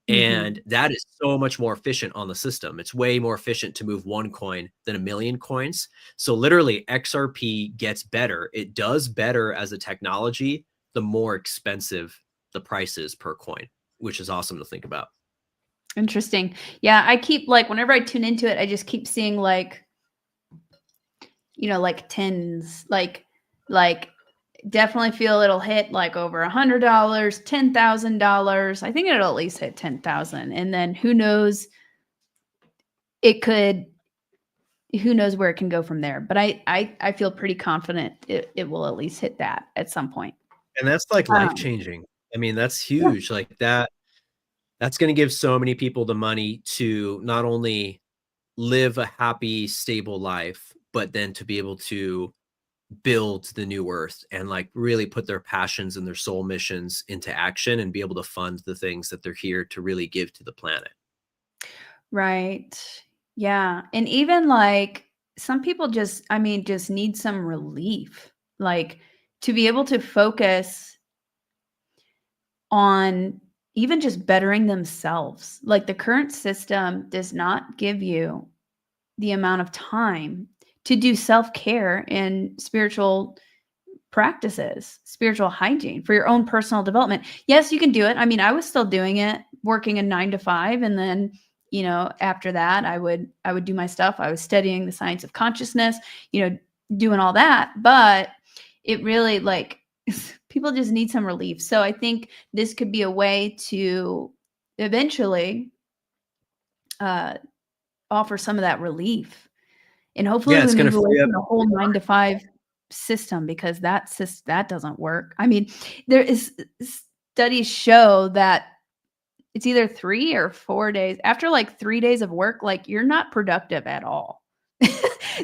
And that is so much more efficient on the system. It's way more efficient to move 1 coin than 1,000,000 coins. So literally XRP gets better. It does better as a technology, the more expensive the price is per coin, which is awesome to think about. Interesting. Yeah, I keep like whenever I tune into it, I just keep seeing like, you know, like tens, like definitely feel it'll hit like over $100, $10,000. I think it'll at least hit 10,000, and then who knows? Who knows where it can go from there? But I feel pretty confident it will at least hit that at some point. And that's like life changing. I mean, that's huge. Yeah. Like that's going to give so many people the money to not only live a happy, stable life, but then to be able to build the new earth and like really put their passions and their soul missions into action and be able to fund the things that they're here to really give to the planet. Right. Yeah. And even like some people just, I mean, just need some relief, like to be able to focus on even just bettering themselves. Like the current system does not give you the amount of time to do self-care and spiritual practices, spiritual hygiene for your own personal development. Yes, you can do it. I mean, I was still doing it, working a 9 to 5, and then, you know, after that, I would do my stuff. I was studying the science of consciousness, you know, doing all that, but it really like people just need some relief. So I think this could be a way to eventually offer some of that relief. And hopefully Yeah, it's we going move to away free up. from the whole 9 to 5 system, because that doesn't work. I mean, there is studies show that it's either 3 or 4 days. After like 3 days of work, like you're not productive at all.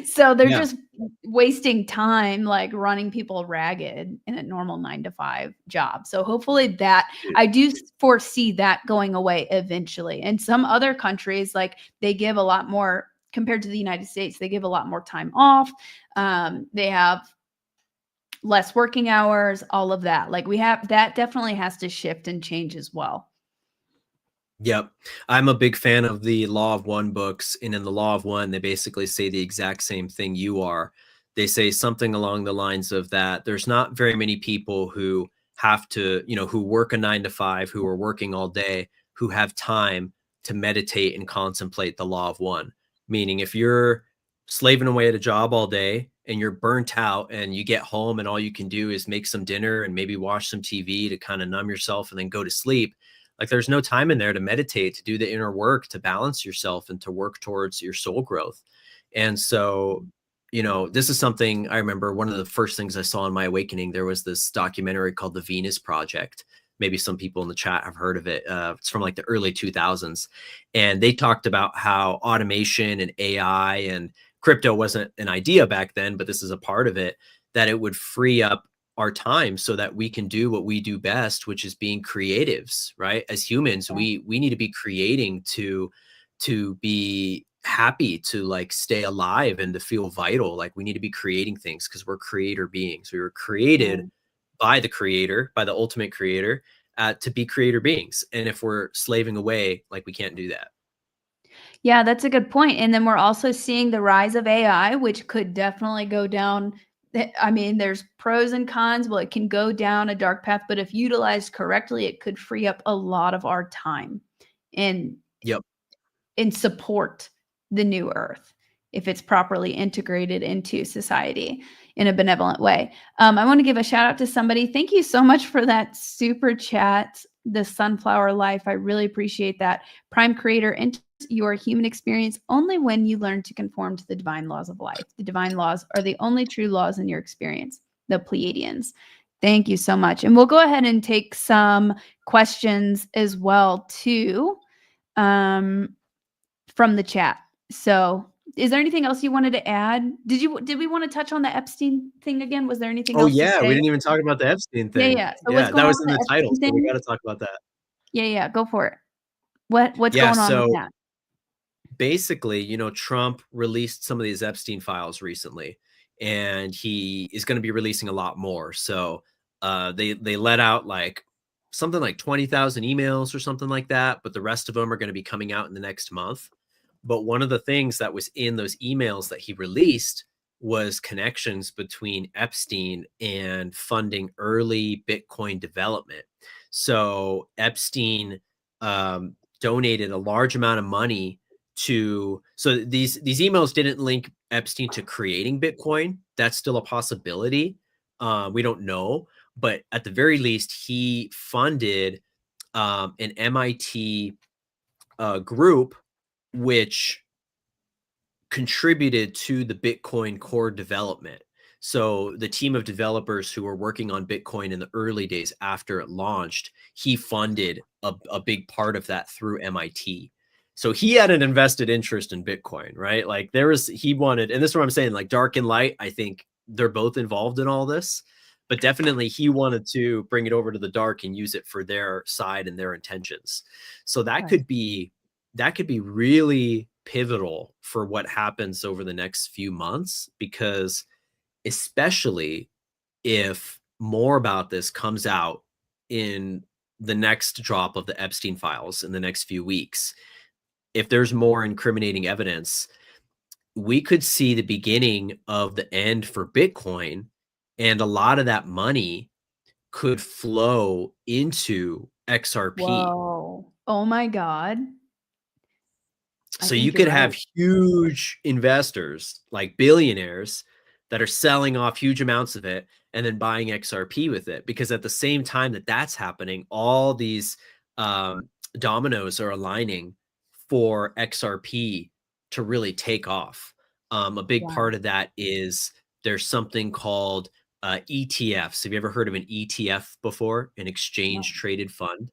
So they're Yeah. just wasting time, like running people ragged in a normal 9 to 5 job. So hopefully that I do foresee that going away eventually. And some other countries, like they give a lot more compared to the United States, they give a lot more time off. They have less working hours, all of that. Like we have that definitely has to shift and change as well. Yep. I'm a big fan of the Law of One books. And in the Law of One, they basically say the exact same thing you are. They say something along the lines of that there's not very many people who have to, you know, who work a 9 to 5, who are working all day, who have time to meditate and contemplate the Law of One. Meaning if you're slaving away at a job all day and you're burnt out and you get home and all you can do is make some dinner and maybe watch some TV to kind of numb yourself and then go to sleep, like there's no time in there to meditate, to do the inner work, to balance yourself and to work towards your soul growth. And so, you know, this is something I remember one of the first things I saw in my awakening. There was this documentary called The Venus Project. Maybe some people in the chat have heard of it. It's from like the early 2000s. And they talked about how automation and AI and crypto wasn't an idea back then, but this is a part of it, that it would free up our time so that we can do what we do best, which is being creatives, right? As humans, we need to be creating to be happy, to like stay alive and to feel vital. Like we need to be creating things because we're creator beings. We were created by the creator, by the ultimate creator, to be creator beings. And if we're slaving away, like we can't do that. Yeah, that's a good point. And then we're also seeing the rise of AI, which could definitely go down. I mean, there's pros and cons. Well, it can go down a dark path, but if utilized correctly, it could free up a lot of our time and support the new earth if it's properly integrated into society in a benevolent way. I want to give a shout out to somebody. Thank you so much for that super chat, the Sunflower Life. I really appreciate that. Prime Creator enters your human experience only when you learn to conform to the divine laws of life. The divine laws are the only true laws in your experience. The Pleiadians. Thank you so much. And we'll go ahead and take some questions as well too, from the chat. So is there anything else you wanted to add? Did we want to touch on the Epstein thing again? Was there anything else? Yeah, to say? we didn't even talk about the Epstein thing. Yeah. So Yeah, that was in the title, Epstein so we thing? got to talk about that. Yeah, go for it. What's Yeah, going on with so that? basically, you know, Trump released some of these Epstein files recently, and he is going to be releasing a lot more. So they let out like something like 20,000 emails or something like that, but the rest of them are going to be coming out in the next month. But one of the things that was in those emails that he released was connections between Epstein and funding early Bitcoin development. So Epstein donated a large amount of money to, so these emails didn't link Epstein to creating Bitcoin. That's still a possibility. We don't know, but at the very least, he funded an MIT group which contributed to the Bitcoin core development. So the team of developers who were working on Bitcoin in the early days after it launched, he funded a big part of that through MIT. So he had an invested interest in Bitcoin, right? Like he wanted, and this is what I'm saying, like dark and light, I think they're both involved in all this, but definitely he wanted to bring it over to the dark and use it for their side and their intentions. So that could be really pivotal for what happens over the next few months, because especially if more about this comes out in the next drop of the Epstein files in the next few weeks, if there's more incriminating evidence, we could see the beginning of the end for Bitcoin, and a lot of that money could flow into XRP. Whoa. Oh my God. I So you think you're could have right. huge investors, like billionaires, that are selling off huge amounts of it and then buying XRP with it. Because at the same time that that's happening, all these dominoes are aligning for XRP to really take off. A big Yeah. part of that is there's something called ETFs. Have you ever heard of an ETF before? An No, exchange traded fund?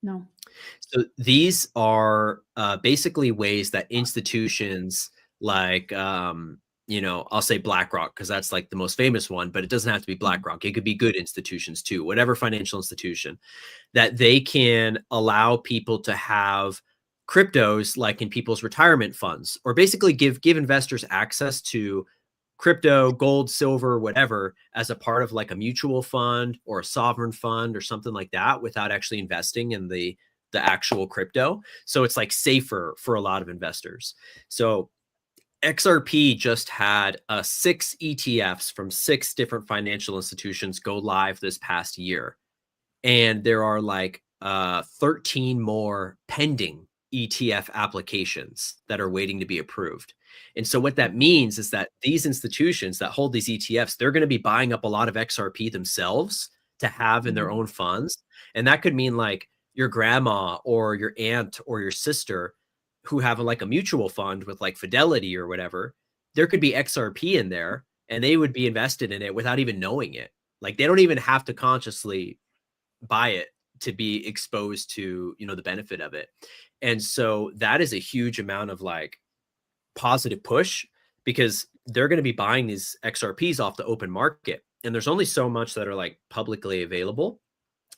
no. So these are basically ways that institutions like, you know, I'll say BlackRock because that's like the most famous one, but it doesn't have to be Mhm. BlackRock. It could be good institutions too, whatever financial institution, that they can allow people to have cryptos like in people's retirement funds, or basically give investors access to crypto, gold, silver, whatever, as a part of like a mutual fund or a sovereign fund or something like that, without actually investing in the actual crypto. So it's like safer for a lot of investors. So XRP just had 6 ETFs from 6 different financial institutions go live this past year. And there are like 13 more pending ETF applications that are waiting to be approved. And so what that means is that these institutions that hold these ETFs, they're going to be buying up a lot of XRP themselves to have in their Mhm. own funds. And that could mean like your grandma or your aunt or your sister who have like a mutual fund with like Fidelity or whatever, there could be XRP in there and they would be invested in it without even knowing it. Like they don't even have to consciously buy it to be exposed to, you know, the benefit of it. And so that is a huge amount of like positive push, because they're going to be buying these XRPs off the open market. And there's only so much that are like publicly available.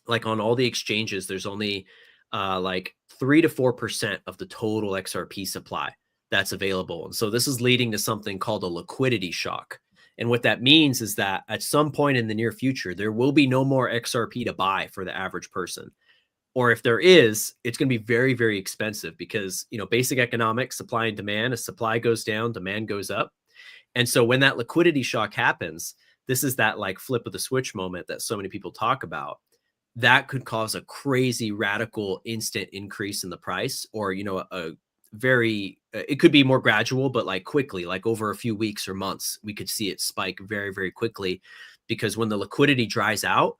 Like on all the exchanges, there's only like 3 to 4% of the total XRP supply that's available. And so this is leading to something called a liquidity shock. And what that means is that at some point in the near future, there will be no more XRP to buy for the average person. Or if there is, it's going to be very, very expensive because, you know, basic economics, supply and demand, as supply goes down, demand goes up. And so when that liquidity shock happens, this is that like flip of the switch moment that so many people talk about. That could cause a crazy radical instant increase in the price, or, you know, a very, it could be more gradual, but like quickly, like over a few weeks or months, we could see it spike very, very quickly, because when the liquidity dries out,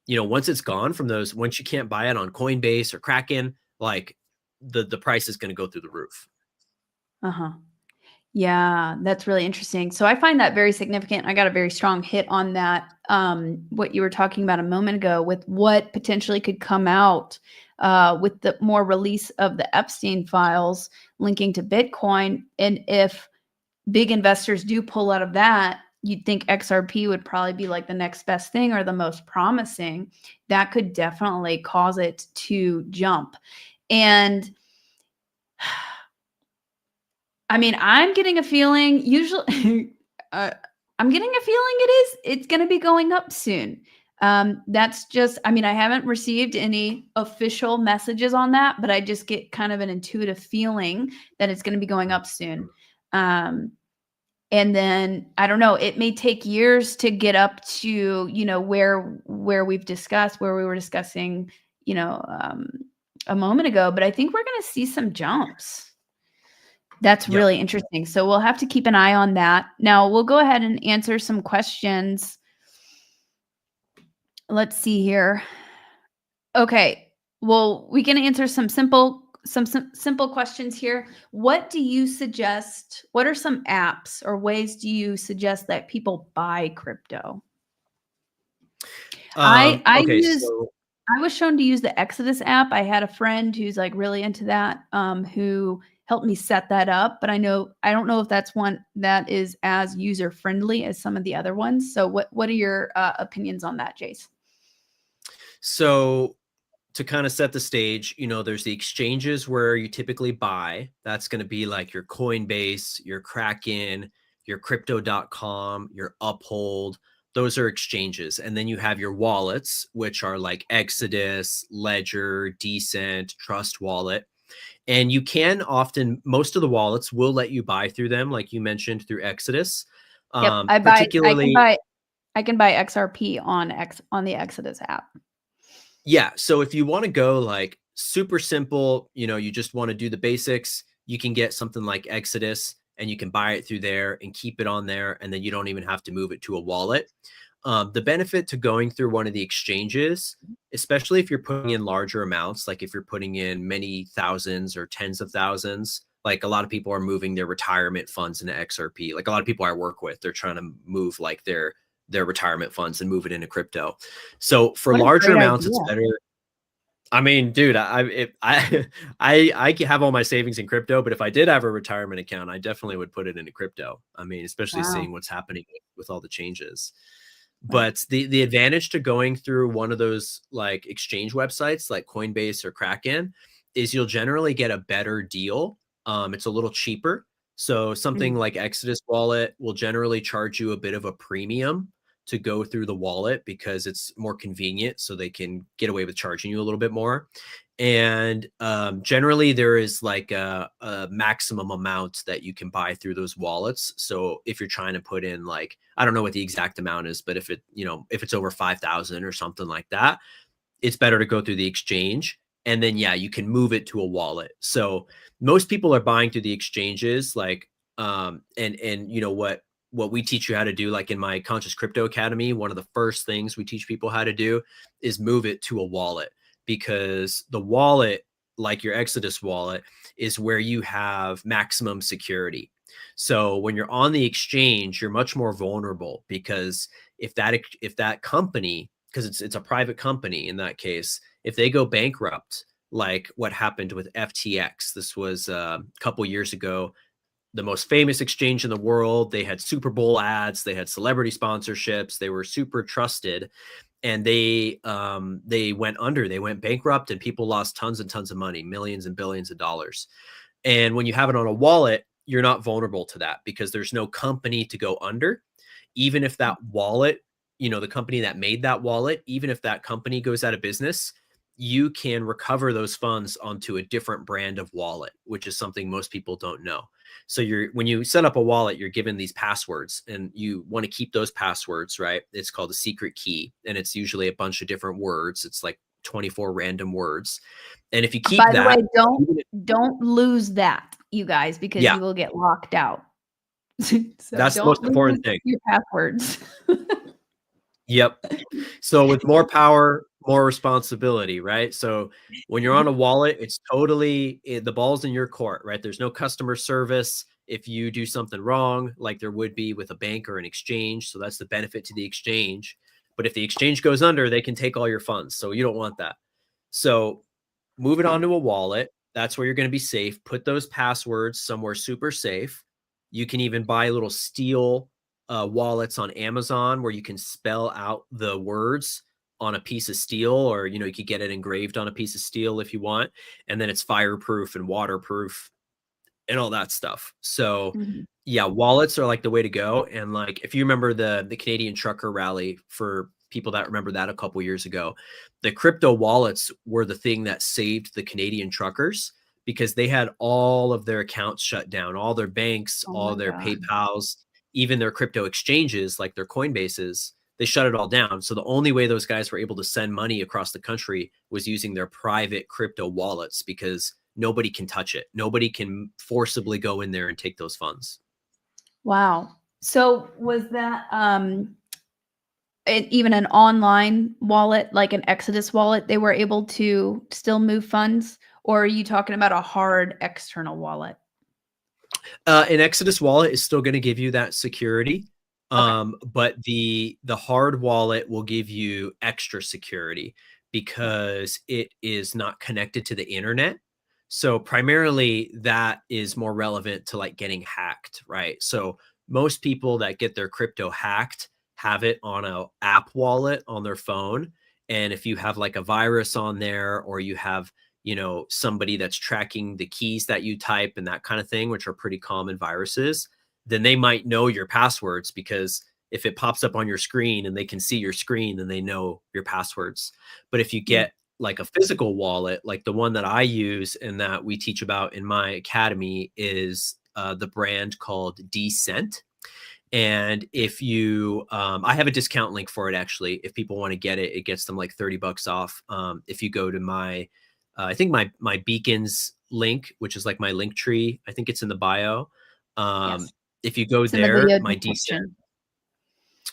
you know, once it's gone from those, once you can't buy it on Coinbase or Kraken, like the price is going to go through the roof. Uh-huh. Yeah, that's really interesting. So I find that very significant. I got a very strong hit on that. What you were talking about a moment ago with what potentially could come out with the more release of the Epstein files linking to Bitcoin. And if big investors do pull out of that, you'd think XRP would probably be like the next best thing or the most promising. That could definitely cause it to jump. And I mean, I'm getting a feeling usually I'm getting a feeling it's going to be going up soon. That's just, I mean, I haven't received any official messages on that, but I just get kind of an intuitive feeling that it's going to be going up soon. And then I don't know, it may take years to get up to, you know, where we were discussing, you know, a moment ago, but I think we're going to see some jumps. That's really interesting. So we'll have to keep an eye on that. Now we'll go ahead and answer some questions. Let's see here. Okay. Well, we can answer some simple questions here. What do you suggest? What are some apps or ways do you suggest that people buy crypto? I was shown to use the Exodus app. I had a friend who's like really into that, who helped me set that up. But I don't know if that's one that is as user friendly as some of the other ones. So what are your opinions on that, Jayse? So to kind of set the stage, you know, there's the exchanges where you typically buy. That's going to be like your Coinbase, your Kraken, your crypto.com, your Uphold. Those are exchanges. And then you have your wallets, which are like Exodus, Ledger, Decent, Trust Wallet. And you can often, most of the wallets will let you buy through them, like you mentioned, through Exodus. Yep, I can buy XRP on the Exodus app. Yeah. So if you want to go like super simple, you know, you just want to do the basics, you can get something like Exodus and you can buy it through there and keep it on there. And then you don't even have to move it to a wallet. The benefit to going through one of the exchanges, especially if you're putting in larger amounts, like if you're putting in many thousands or tens of thousands, like a lot of people are moving their retirement funds into XRP. Like a lot of people I work with, they're trying to move like their retirement funds and move it into crypto. So for larger amounts, it's better. I mean, dude, I have all my savings in crypto, but if I did have a retirement account, I definitely would put it into crypto. I mean, especially seeing what's happening with all the changes. But the advantage to going through one of those like exchange websites like Coinbase or Kraken is you'll generally get a better deal. It's a little cheaper. So something like Exodus wallet will generally charge you a bit of a premium to go through the wallet because it's more convenient, so they can get away with charging you a little bit more. And generally there is like a maximum amount that you can buy through those wallets. So if you're trying to put in like, I don't know what the exact amount is, but if it's over 5,000 or something like that, it's better to go through the exchange. And then, yeah, you can move it to a wallet. So most people are buying through the exchanges, like, and you know what we teach you how to do, like in my Conscious Crypto Academy, one of the first things we teach people how to do is move it to a wallet, because the wallet, like your Exodus wallet, is where you have maximum security. So when you're on the exchange, you're much more vulnerable, because if that company, because it's a private company in that case, if they go bankrupt, like what happened with FTX, this was a couple years ago, the most famous exchange in the world. They had Super Bowl ads, they had celebrity sponsorships, they were super trusted, and they went under, they went bankrupt, and people lost tons and tons of money, millions and billions of dollars. And when you have it on a wallet, you're not vulnerable to that, because there's no company to go under. Even if that wallet, you know, the company that made that wallet, even if that company goes out of business, you can recover those funds onto a different brand of wallet, which is something most people don't know. So when you set up a wallet, you're given these passwords, and you want to keep those passwords, right? It's called a secret key, and it's usually a bunch of different words. It's like 24 random words. And if you keep By the way, don't lose that, you guys, because you will get locked out. So that's the most important thing. Your passwords. Yep. So with more power, more responsibility, right? So when you're on a wallet, it's totally, the ball's in your court, right? There's no customer service if you do something wrong, like there would be with a bank or an exchange. So that's the benefit to the exchange. But if the exchange goes under, they can take all your funds. So you don't want that. So move it onto a wallet. That's where you're going to be safe. Put those passwords somewhere super safe. You can even buy little steel wallets on Amazon where you can spell out the words on a piece of steel, or, you know, you could get it engraved on a piece of steel if you want. And then it's fireproof and waterproof. and all that stuff. So Mhm. yeah, wallets are like the way to go. And like, if you remember the Canadian trucker rally, for people that remember that a couple years ago, the crypto wallets were the thing that saved the Canadian truckers, because they had all of their accounts shut down, all their banks, Oh all my their God. PayPals, even their crypto exchanges, like their Coinbases, they shut it all down. So the only way those guys were able to send money across the country was using their private crypto wallets, because nobody can touch it. Nobody can forcibly go in there and take those funds. Wow. So was that even an online wallet, like an Exodus wallet, they were able to still move funds? Or are you talking about a hard external wallet? An Exodus wallet is still going to give you that security, Okay. but the hard wallet will give you extra security Right. because it is not connected to the internet. So primarily that is more relevant to like getting hacked, right? So most people that get their crypto hacked have it on a app wallet on their phone. And if you have like a virus on there, or you have, you know, somebody that's tracking the keys that you type and that kind of thing, which are pretty common viruses, then they might know your passwords, because if it pops up on your screen and they can see your screen, then they know your passwords. But if you Mm. get like a physical wallet, like the one that I use and that we teach about in my academy, is the brand called Decent. And if you, I have a discount link for it actually. If people want to get it, it gets them like $30 off. If you go to my, I think my beacons link, which is like my link tree, I think it's in the bio. Yes. If you go It's in the there, video my decent, description.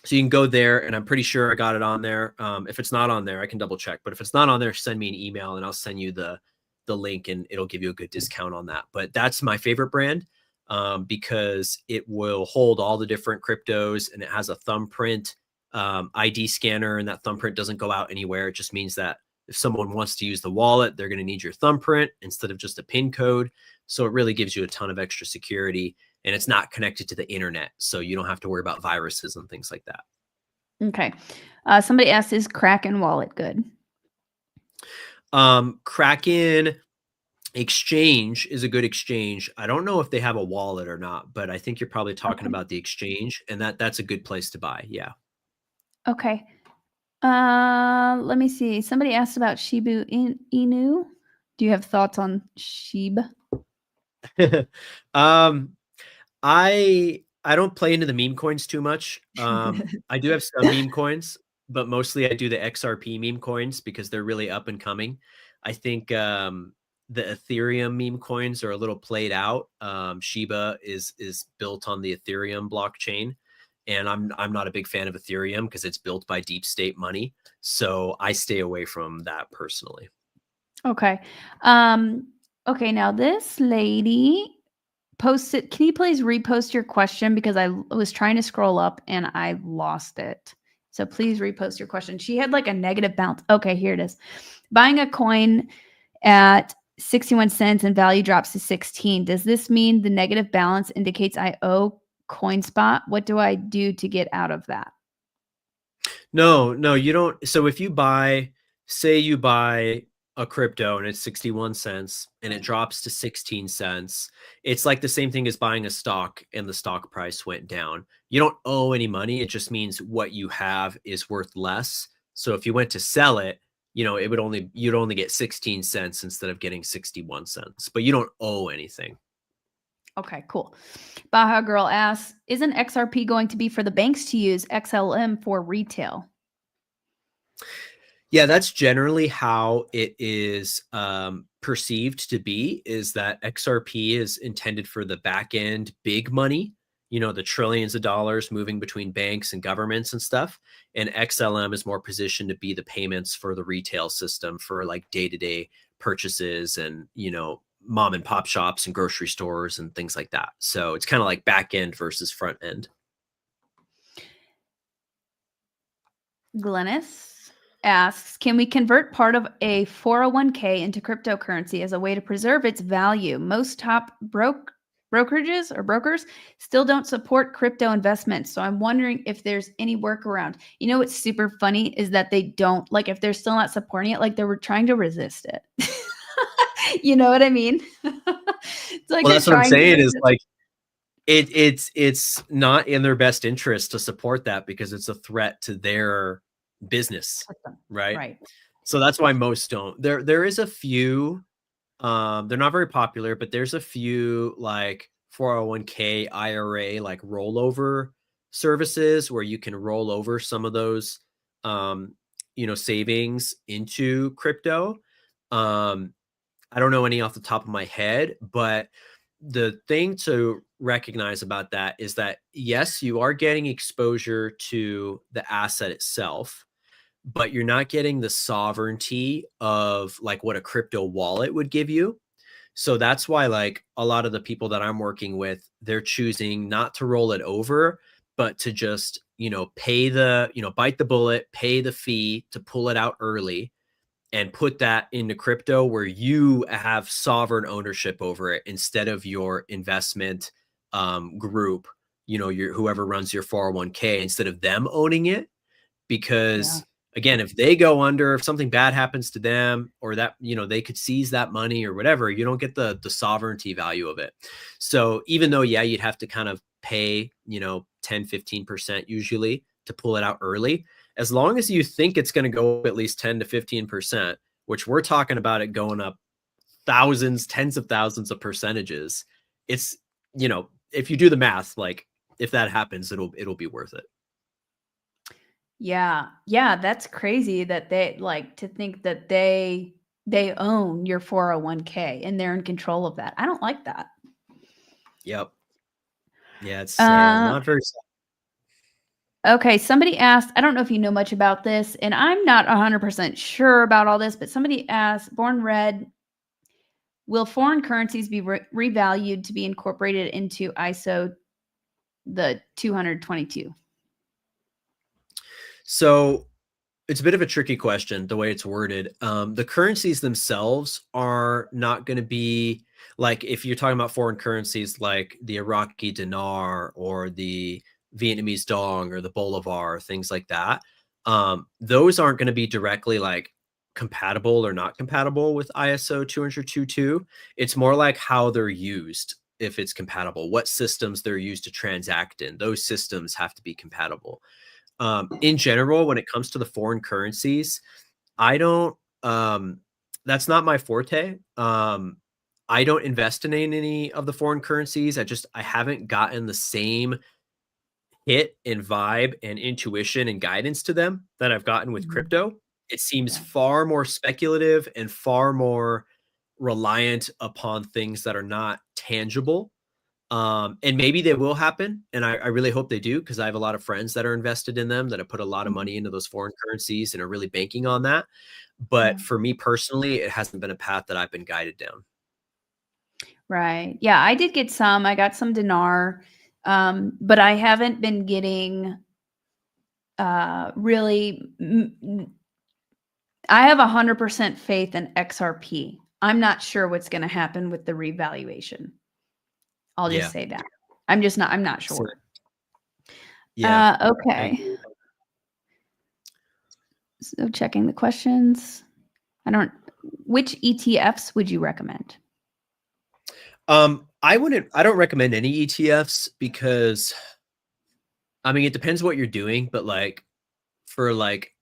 so you can go there, and I'm pretty sure I got it on there. If it's not on there, I can double check. But if it's not on there, send me an email and I'll send you the link, and it'll give you a good discount on that. But that's my favorite brand, because it will hold all the different cryptos, and it has a thumbprint ID scanner, and that thumbprint doesn't go out anywhere. It just means that if someone wants to use the wallet, they're going to need your thumbprint instead of just a PIN code. So it really gives you a ton of extra security, and it's not connected to the internet. So you don't have to worry about viruses and things like that. Okay. Somebody asked, is Kraken wallet good? Kraken exchange is a good exchange. I don't know if they have a wallet or not, but I think you're probably talking Okay. about the exchange, and that's a good place to buy. Yeah. Okay. Let me see. Somebody asked about Inu. Do you have thoughts on Shiba? um, I don't play into the meme coins too much. I do have some meme coins, but mostly I do the XRP meme coins because they're really up and coming. I think the Ethereum meme coins are a little played out. Shiba is built on the Ethereum blockchain, and I'm not a big fan of Ethereum because it's built by deep state money. So I stay away from that personally. Okay. Okay, now this lady posted, can you please repost your question? Because I was trying to scroll up and I lost it. So please repost your question. She had like a negative bounce. Okay, here it is. Buying a coin at 61 cents and value drops to 16. Does this mean the negative balance indicates I owe CoinSpot? What do I do to get out of that? No, you don't. So if you buy, say you buy a crypto and it's 61 cents and it drops to 16 cents, it's like the same thing as buying a stock and the stock price went down. You don't owe any money. It just means what you have is worth less. So if you went to sell it, you know, you'd only get 16 cents instead of getting 61 cents, but you don't owe anything. Okay, cool. Baja Girl asks, isn't XRP going to be for the banks to use XLM for retail? Yeah, that's generally how it is perceived to be, is that XRP is intended for the back end big money, you know, the trillions of dollars moving between banks and governments and stuff. And XLM is more positioned to be the payments for the retail system for like day-to-day purchases and, you know, mom and pop shops and grocery stores and things like that. So it's kind of like back end versus front end. Glennis asks, can we convert part of a 401k into cryptocurrency as a way to preserve its value? Most top brokerages or brokers still don't support crypto investments. So I'm wondering if there's any workaround. You know, what's super funny is that they don't, like, if they're still not supporting it, like they were trying to resist it. You know what I mean? like Well, they're that's what I'm trying saying to. is like it's not in their best interest to support that because it's a threat to their business, right? Right. So that's why most don't. There is a few, they're not very popular, but there's a few like 401k, IRA, like rollover services where you can roll over some of those savings into crypto. I don't know any off the top of my head, but the thing to recognize about that is that yes, you are getting exposure to the asset itself, but you're not getting the sovereignty of like what a crypto wallet would give you. So that's why like a lot of the people that I'm working with, they're choosing not to roll it over, but to just, pay the, bite the bullet, pay the fee to pull it out early and put that into crypto where you have sovereign ownership over it instead of your investment group, your whoever runs your 401k, instead of them owning it. Because again, if they go under, if something bad happens to them or that, they could seize that money or whatever, you don't get the sovereignty value of it. So even though, yeah, you'd have to kind of pay, 10, 15% usually to pull it out early, as long as you think it's going to go up at least 10 to 15%, which we're talking about it going up thousands, tens of thousands of percentages. It's, if you do the math, like if that happens, it'll be worth it. Yeah. Yeah. That's crazy that they like to think that they own your 401k and they're in control of that. I don't like that. Yep. Yeah. It's not very. Okay. Somebody asked, I don't know if you know much about this, and I'm not 100% sure about all this, but somebody asked, Born Red, will foreign currencies be revalued to be incorporated into ISO the 222? So it's a bit of a tricky question, the way it's worded. The currencies themselves are not going to be like, if you're talking about foreign currencies like the Iraqi dinar or the Vietnamese dong or the bolivar, things like that. Those aren't going to be directly like compatible or not compatible with ISO 222. It's more like how they're used. If it's compatible, what systems they're used to transact in, those systems have to be compatible. In general, when it comes to the foreign currencies, I don't, that's not my forte. I don't invest in any of the foreign currencies. I haven't gotten the same hit and vibe and intuition and guidance to them that I've gotten with crypto. It seems far more speculative and far more reliant upon things that are not tangible. And maybe they will happen. And I really hope they do, because I have a lot of friends that are invested in them that have put a lot of money into those foreign currencies and are really banking on that. But for me personally, it hasn't been a path that I've been guided down. Right. Yeah, I did get some. I got some dinar, but I haven't been getting really. I have 100% faith in XRP. I'm not sure what's going to happen with the revaluation. I'll just say that. I'm not sure. Yeah. Okay. So checking the questions. Which ETFs would you recommend? I don't recommend any ETFs because it depends what you're doing, but like for like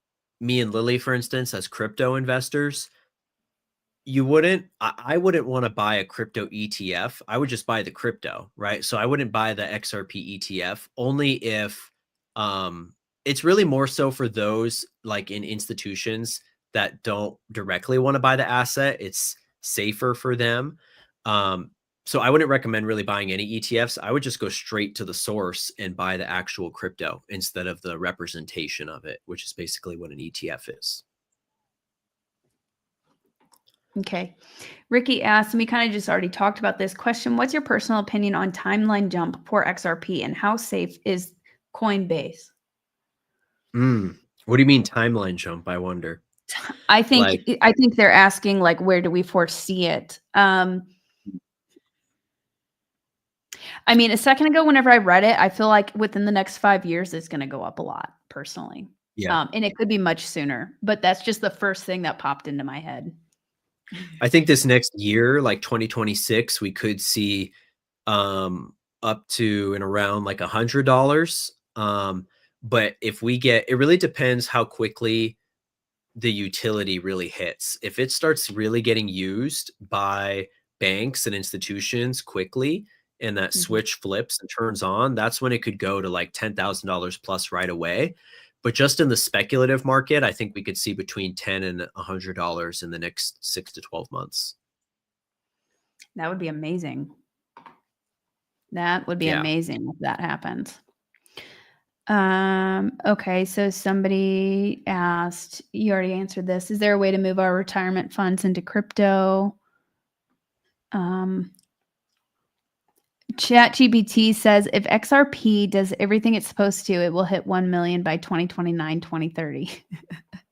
me and Lily, for instance, as crypto investors, I wouldn't want to buy a crypto ETF. I would just buy the crypto, right? So I wouldn't buy the XRP ETF only if it's really more so for those like in institutions that don't directly want to buy the asset. It's safer for them. So I wouldn't recommend really buying any ETFs. I would just go straight to the source and buy the actual crypto instead of the representation of it, which is basically what an ETF is. Okay. Ricky asked, and we kind of just already talked about this question. What's your personal opinion on timeline jump for XRP, and how safe is Coinbase? What do you mean timeline jump? I wonder. I think they're asking like, where do we foresee it? A second ago, whenever I read it, I feel like within the next 5 years, it's going to go up a lot personally. Yeah. And it could be much sooner, but that's just the first thing that popped into my head. I think this next year, like 2026, we could see up to and around like $100. But if we get, it really depends how quickly the utility really hits. If it starts really getting used by banks and institutions quickly, and that Mhm. switch flips and turns on, that's when it could go to like $10,000 plus right away. But just in the speculative market, I think we could see between $10 and $100 in the next 6 to 12 months. That would be amazing. That would be Yeah. amazing if that happens. Okay, so somebody asked, you already answered this. Is there a way to move our retirement funds into crypto? ChatGPT says if XRP does everything it's supposed to, it will hit 1 million by 2029, 2030.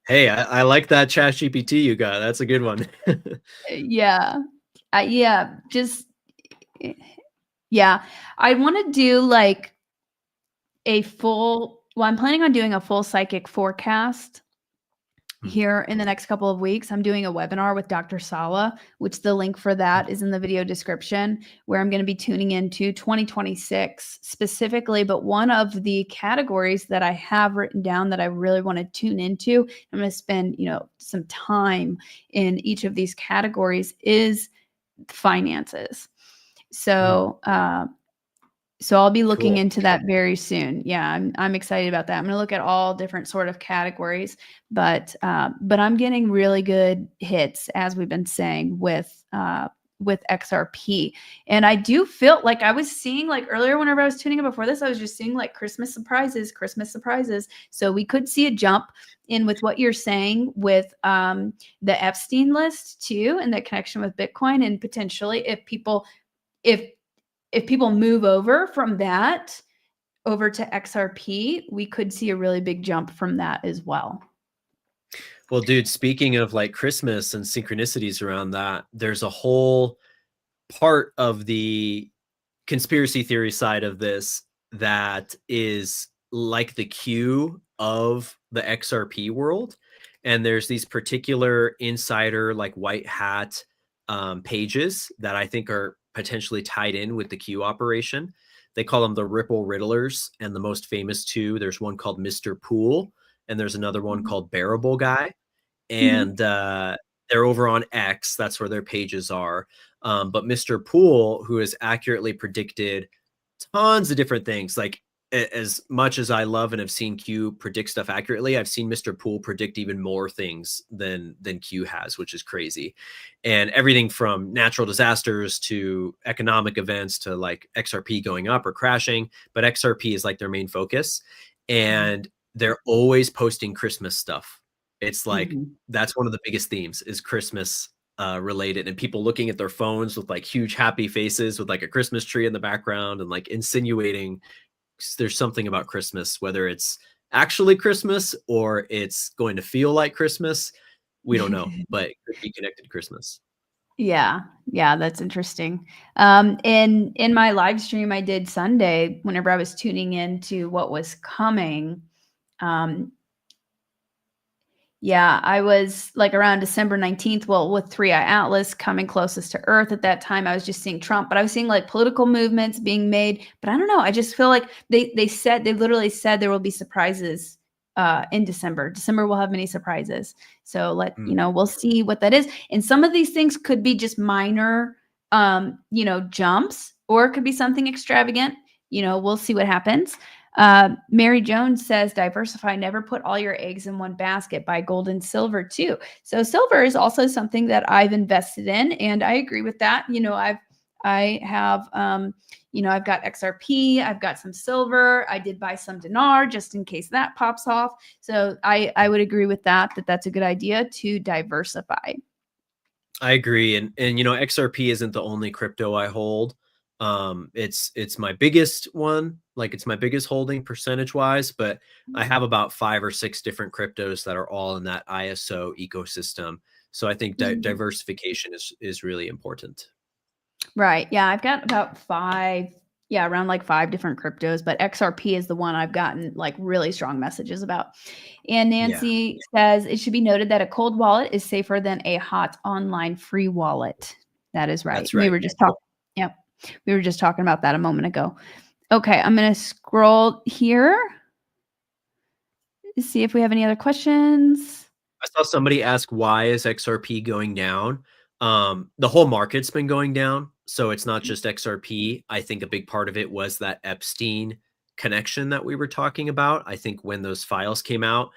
Hey, I like that ChatGPT you got. That's a good one. Yeah. Yeah, just yeah. I want to do like I'm planning on doing a full psychic forecast here in the next couple of weeks. I'm doing a webinar with Dr. Salla, which the link for that is in the video description, where I'm going to be tuning into 2026 specifically. But one of the categories that I have written down that I really want to tune into, I'm going to spend, some time in each of these categories, is finances. So, so I'll be looking Cool. into that very soon. Yeah, I'm excited about that. I'm going to look at all different sort of categories, but I'm getting really good hits, as we've been saying, with XRP. And I do feel like I was seeing, like, earlier whenever I was tuning in before this, I was just seeing like Christmas surprises. So we could see a jump in with what you're saying with the Epstein list too, and the connection with Bitcoin, and potentially if people move over from that over to XRP, we could see a really big jump from that as well. Well, dude, speaking of like Christmas and synchronicities around that, there's a whole part of the conspiracy theory side of this that is like the Q of the XRP world. And there's these particular insider, like white hat pages that I think are potentially tied in with the Q operation. They call them the Ripple Riddlers. And the most famous two, there's one called Mr. Pool, and there's another one called Bearable Guy. And they're over on X. That's where their pages are. But Mr. Poole, who has accurately predicted tons of different things, like as much as I love and have seen Q predict stuff accurately, I've seen Mr. Poole predict even more things than Q has, which is crazy. And everything from natural disasters to economic events to like XRP going up or crashing, but XRP is like their main focus. And they're always posting Christmas stuff. It's like that's one of the biggest themes is Christmas related, and people looking at their phones with like huge happy faces with like a Christmas tree in the background and like insinuating there's something about Christmas, whether it's actually Christmas or it's going to feel like Christmas. We don't know, but it could be connected to Christmas. Yeah, that's interesting. In my live stream I did Sunday, whenever I was tuning into what was coming, yeah, I was like around December 19th. Well, with 3i Atlas coming closest to Earth at that time, I was just seeing Trump, but I was seeing like political movements being made. But I don't know. I just feel like they literally said there will be surprises in December. December will have many surprises. So we'll see what that is. And some of these things could be just minor, jumps, or it could be something extravagant. We'll see what happens. Mary Jones says, diversify, never put all your eggs in one basket, buy gold and silver too. So silver is also something that I've invested in, and I agree with that. I've got XRP, I've got some silver, I did buy some dinar just in case that pops off. So I would agree with that that's a good idea to diversify. I agree. And XRP isn't the only crypto I hold. It's my biggest one, like it's my biggest holding percentage wise, but I have about 5 or 6 different cryptos that are all in that ISO ecosystem. So I think diversification is really important. Right. Yeah, I've got about 5 Yeah, around like 5 different cryptos, but XRP is the one I've gotten like really strong messages about. And Nancy says it should be noted that a cold wallet is safer than a hot online free wallet. That is right. That's right. We were just talking. Yep. We were just talking about that a moment ago. Okay, I'm going to scroll here to see if we have any other questions. I saw somebody ask, why is XRP going down? The whole market's been going down. So it's not just XRP. I think a big part of it was that Epstein connection that we were talking about. I think when those files came out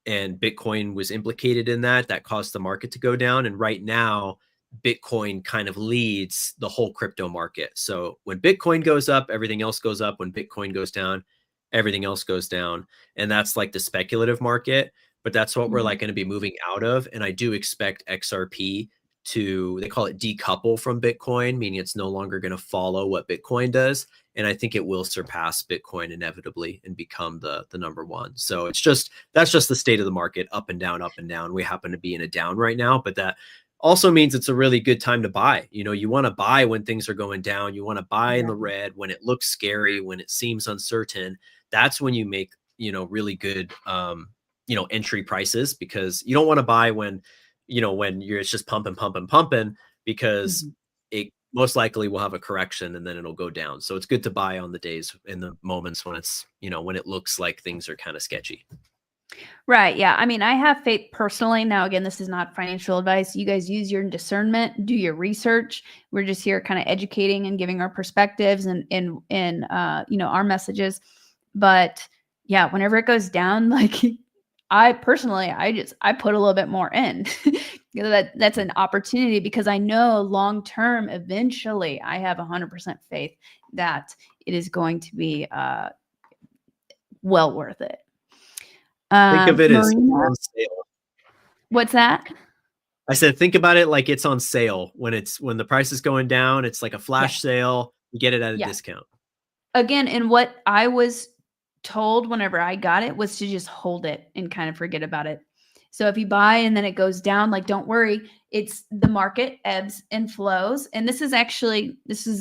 and Bitcoin was implicated in that, that caused the market to go down. And right now, Bitcoin kind of leads the whole crypto market. So when Bitcoin goes up, everything else goes up. When Bitcoin goes down, everything else goes down. And that's like the speculative market, but that's what we're like going to be moving out of. And I do expect XRP to, they call it decouple from Bitcoin, meaning it's no longer going to follow what Bitcoin does. And I think it will surpass Bitcoin inevitably and become the number one. So it's just, that's just the state of the market, up and down, up and down. We happen to be in a down right now, but that also means it's a really good time to buy. You know, you want to buy when things are going down. You want to buy in the red when it looks scary, when it seems uncertain. That's when you make, you know, really good, you know, entry prices, because you don't want to buy when, you know, when it's just pumping, because it most likely will have a correction and then it'll go down. So it's good to buy on the days, in the moments when it's, you know, when it looks like things are kind of sketchy. Right. Yeah. I mean, I have faith personally. Now, again, this is not financial advice. You guys use your discernment, do your research. We're just here kind of educating and giving our perspectives and you know, our messages. But yeah, whenever it goes down, like I personally, I put a little bit more in. That's an opportunity, because I know long term, eventually, I have 100% faith that it is going to be well worth it. Think of it as Marina, on sale. what's that? I said, think about it like it's on sale. When the price is going down, it's like a flash sale. You get it at a discount. Again, and what I was told whenever I got it was to just hold it and kind of forget about it. So if you buy and then it goes down, like, don't worry. It's the market ebbs and flows. And this is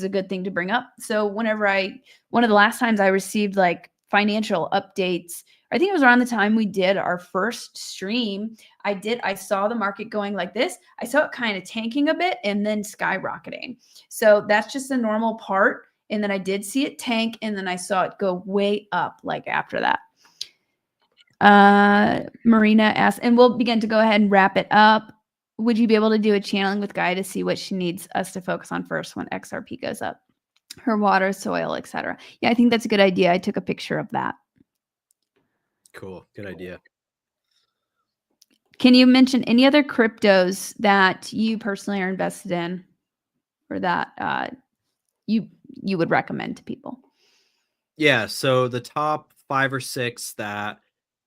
a good thing to bring up. So one of the last times I received like financial updates, I think it was around the time we did our first stream. I saw the market going like this. I saw it kind of tanking a bit and then skyrocketing. So that's just a normal part. And then I did see it tank, and then I saw it go way up like after that. Marina asks, and we'll begin to go ahead and wrap it up. Would you be able to do a channeling with Guy to see what she needs us to focus on first when XRP goes up? Her water, soil, etc. Yeah, I think that's a good idea. I took a picture of that. Cool. Good idea. Can you mention any other cryptos that you personally are invested in, or that you would recommend to people? Yeah. So the top 5 or 6 that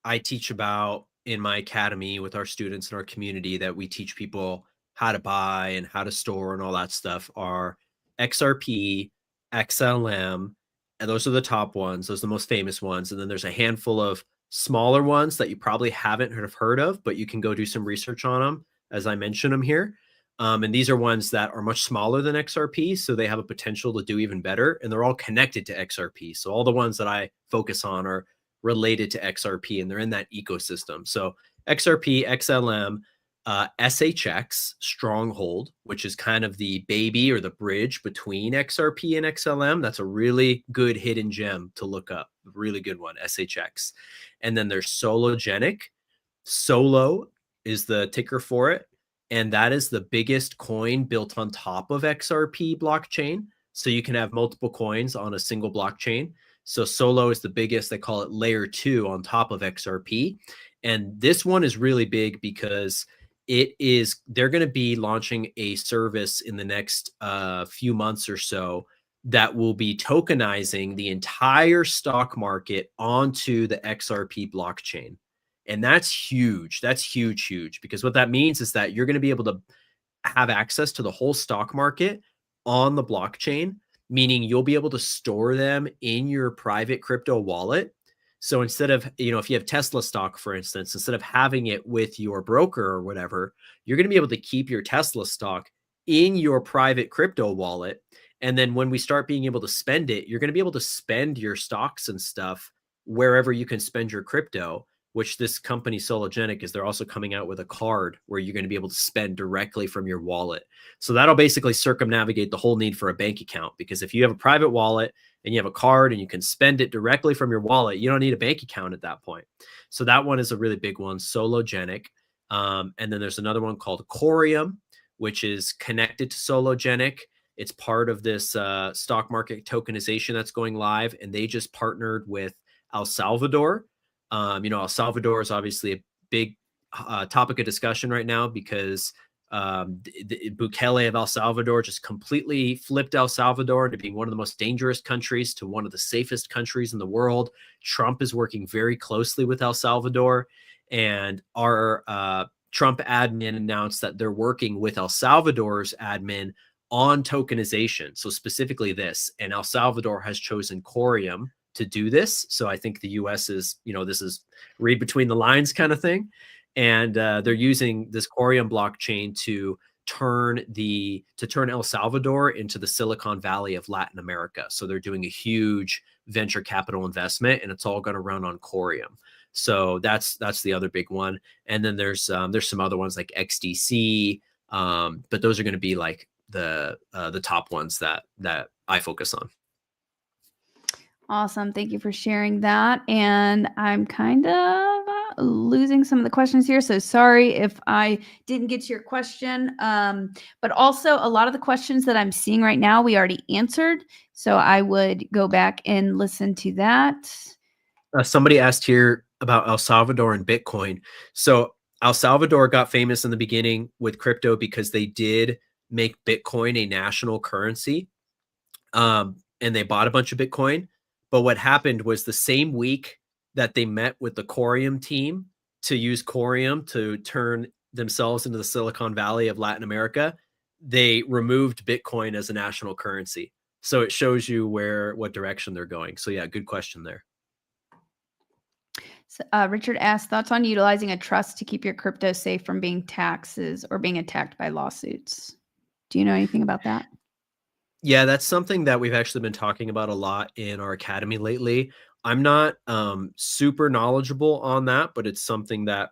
I teach about in my academy with our students in our community, that we teach people how to buy and how to store and all that stuff, are XRP, XLM, and those are the top ones. Those are the most famous ones. And then there's a handful of smaller ones that you probably haven't heard of, but you can go do some research on them as I mention them here. And these are ones that are much smaller than XRP, so they have a potential to do even better, and they're all connected to XRP. So all the ones that I focus on are related to XRP, and they're in that ecosystem. So XRP, XLM, SHX, Stronghold, which is kind of the baby or the bridge between XRP and XLM. That's a really good hidden gem to look up. A really good one, SHX. And then there's Sologenic. Solo is the ticker for it. And that is the biggest coin built on top of XRP blockchain. So you can have multiple coins on a single blockchain. So Solo is the biggest. They call it layer 2 on top of XRP. And this one is really big because they're going to be launching a service in the next few months or so that will be tokenizing the entire stock market onto the XRP blockchain. And that's huge. That's huge, huge, because what that means is that you're going to be able to have access to the whole stock market on the blockchain, meaning you'll be able to store them in your private crypto wallet. So instead of, if you have Tesla stock, for instance, instead of having it with your broker or whatever, you're going to be able to keep your Tesla stock in your private crypto wallet. And then when we start being able to spend it, you're going to be able to spend your stocks and stuff wherever you can spend your crypto, which this company Sologenic is. They're also coming out with a card where you're going to be able to spend directly from your wallet. So that'll basically circumnavigate the whole need for a bank account, because if you have a private wallet and you have a card and you can spend it directly from your wallet, you don't need a bank account at that point. So that one is a really big one, Sologenic. And then there's another one called Corium, which is connected to Sologenic. It's part of this stock market tokenization that's going live, and they just partnered with El Salvador. El Salvador is obviously a big topic of discussion right now, because Bukele of El Salvador just completely flipped El Salvador into being one of the most dangerous countries to one of the safest countries in the world. Trump is working very closely with El Salvador, and our Trump admin announced that they're working with El Salvador's admin on tokenization. So specifically this, and El Salvador has chosen Corium to do this. So I think the US is, this is read between the lines kind of thing. And they're using this Corium blockchain to turn El Salvador into the Silicon Valley of Latin America. So they're doing a huge venture capital investment, and it's all going to run on Corium. So that's the other big one. And then there's some other ones like XDC, but those are going to be like the top ones that I focus on. Awesome. Thank you for sharing that. And I'm kind of losing some of the questions here, so sorry if I didn't get to your question. But also a lot of the questions that I'm seeing right now, we already answered. So I would go back and listen to that. Somebody asked here about El Salvador and Bitcoin. So El Salvador got famous in the beginning with crypto because they did make Bitcoin a national currency. And they bought a bunch of Bitcoin. But what happened was, the same week that they met with the Corium team to use Corium to turn themselves into the Silicon Valley of Latin America, they removed Bitcoin as a national currency. So it shows you what direction they're going. So yeah, good question there. So, Richard asked, thoughts on utilizing a trust to keep your crypto safe from being taxes or being attacked by lawsuits? Do you know anything about that? Yeah, that's something that we've actually been talking about a lot in our academy lately. I'm not super knowledgeable on that, but it's something that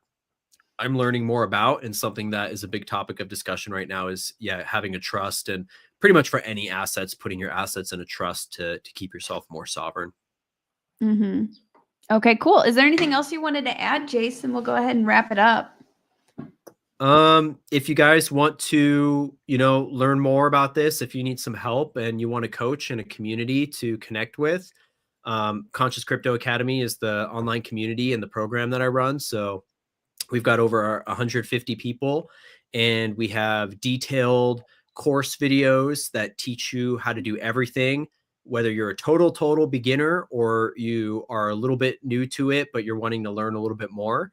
I'm learning more about, and something that is a big topic of discussion right now is, having a trust, and pretty much for any assets, putting your assets in a trust to keep yourself more sovereign. Mm-hmm. Okay, cool. Is there anything else you wanted to add, Jayse? And we'll go ahead and wrap it up. If you guys want to, learn more about this, if you need some help and you want a coach and a community to connect with, Conscious Crypto Academy is the online community and the program that I run. So we've got over 150 people, and we have detailed course videos that teach you how to do everything, whether you're a total beginner or you are a little bit new to it, but you're wanting to learn a little bit more.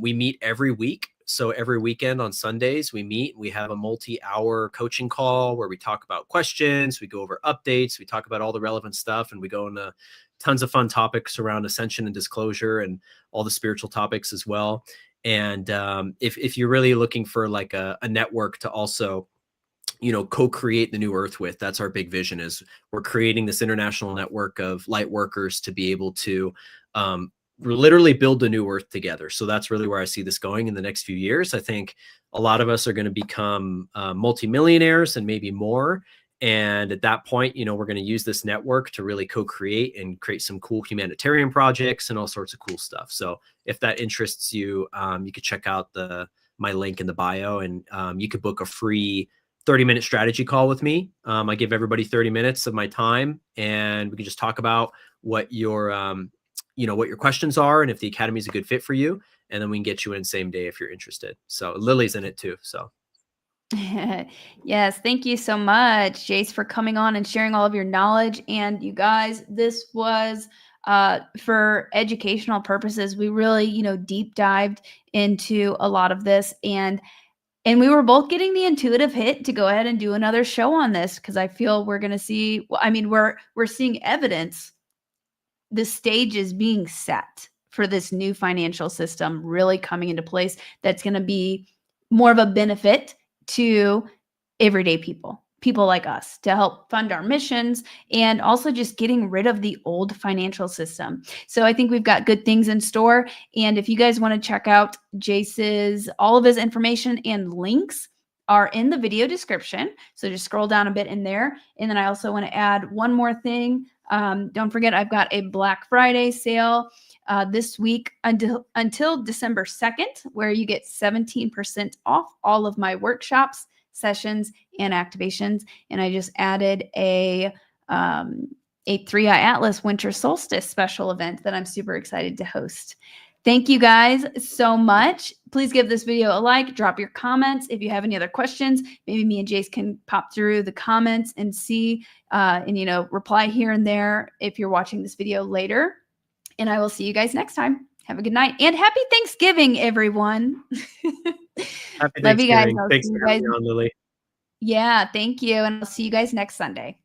We meet every week. So every weekend on Sundays, we meet. We have a multi-hour coaching call where we talk about questions, we go over updates, we talk about all the relevant stuff, and we go into tons of fun topics around ascension and disclosure and all the spiritual topics as well. And if you're really looking for like a network to also, co-create the new earth with, that's our big vision. Is we're creating this international network of light workers to be able to literally build the new earth together. So that's really where I see this going in the next few years. I think a lot of us are going to become multimillionaires and maybe more. And at that point, we're going to use this network to really co-create and create some cool humanitarian projects and all sorts of cool stuff. So if that interests you, you could check out my link in the bio, and you could book a free 30-minute strategy call with me. I give everybody 30 minutes of my time, and we can just talk about what your questions are and if the academy is a good fit for you. And then we can get you in same day if you're interested. So Lily's in it too. So yes, thank you so much, Jayse, for coming on and sharing all of your knowledge. And you guys, this was for educational purposes. We really, deep dived into a lot of this, and we were both getting the intuitive hit to go ahead and do another show on this, because I feel we're going to see, we're seeing evidence. The stage is being set for this new financial system really coming into place that's going to be more of a benefit to everyday people, people like us to help fund our missions and also just getting rid of the old financial system. So I think we've got good things in store. And if you guys want to check out Jayse's, all of his information and links are in the video description. So just scroll down a bit in there. And then I also want to add one more thing. Don't forget, I've got a Black Friday sale this week until December 2nd, where you get 17% off all of my workshops, sessions, and activations. And I just added a 3i Atlas Winter Solstice special event that I'm super excited to host. Thank you guys so much. Please give this video a like, drop your comments. If you have any other questions, maybe me and Jayse can pop through the comments and see and, you know, reply here and there if you're watching this video later. And I will see you guys next time. Have a good night and happy Thanksgiving, everyone. Happy Love you guys. Thanksgiving. Thanks for having me on, Lily. Yeah, thank you. And I'll see you guys next Sunday.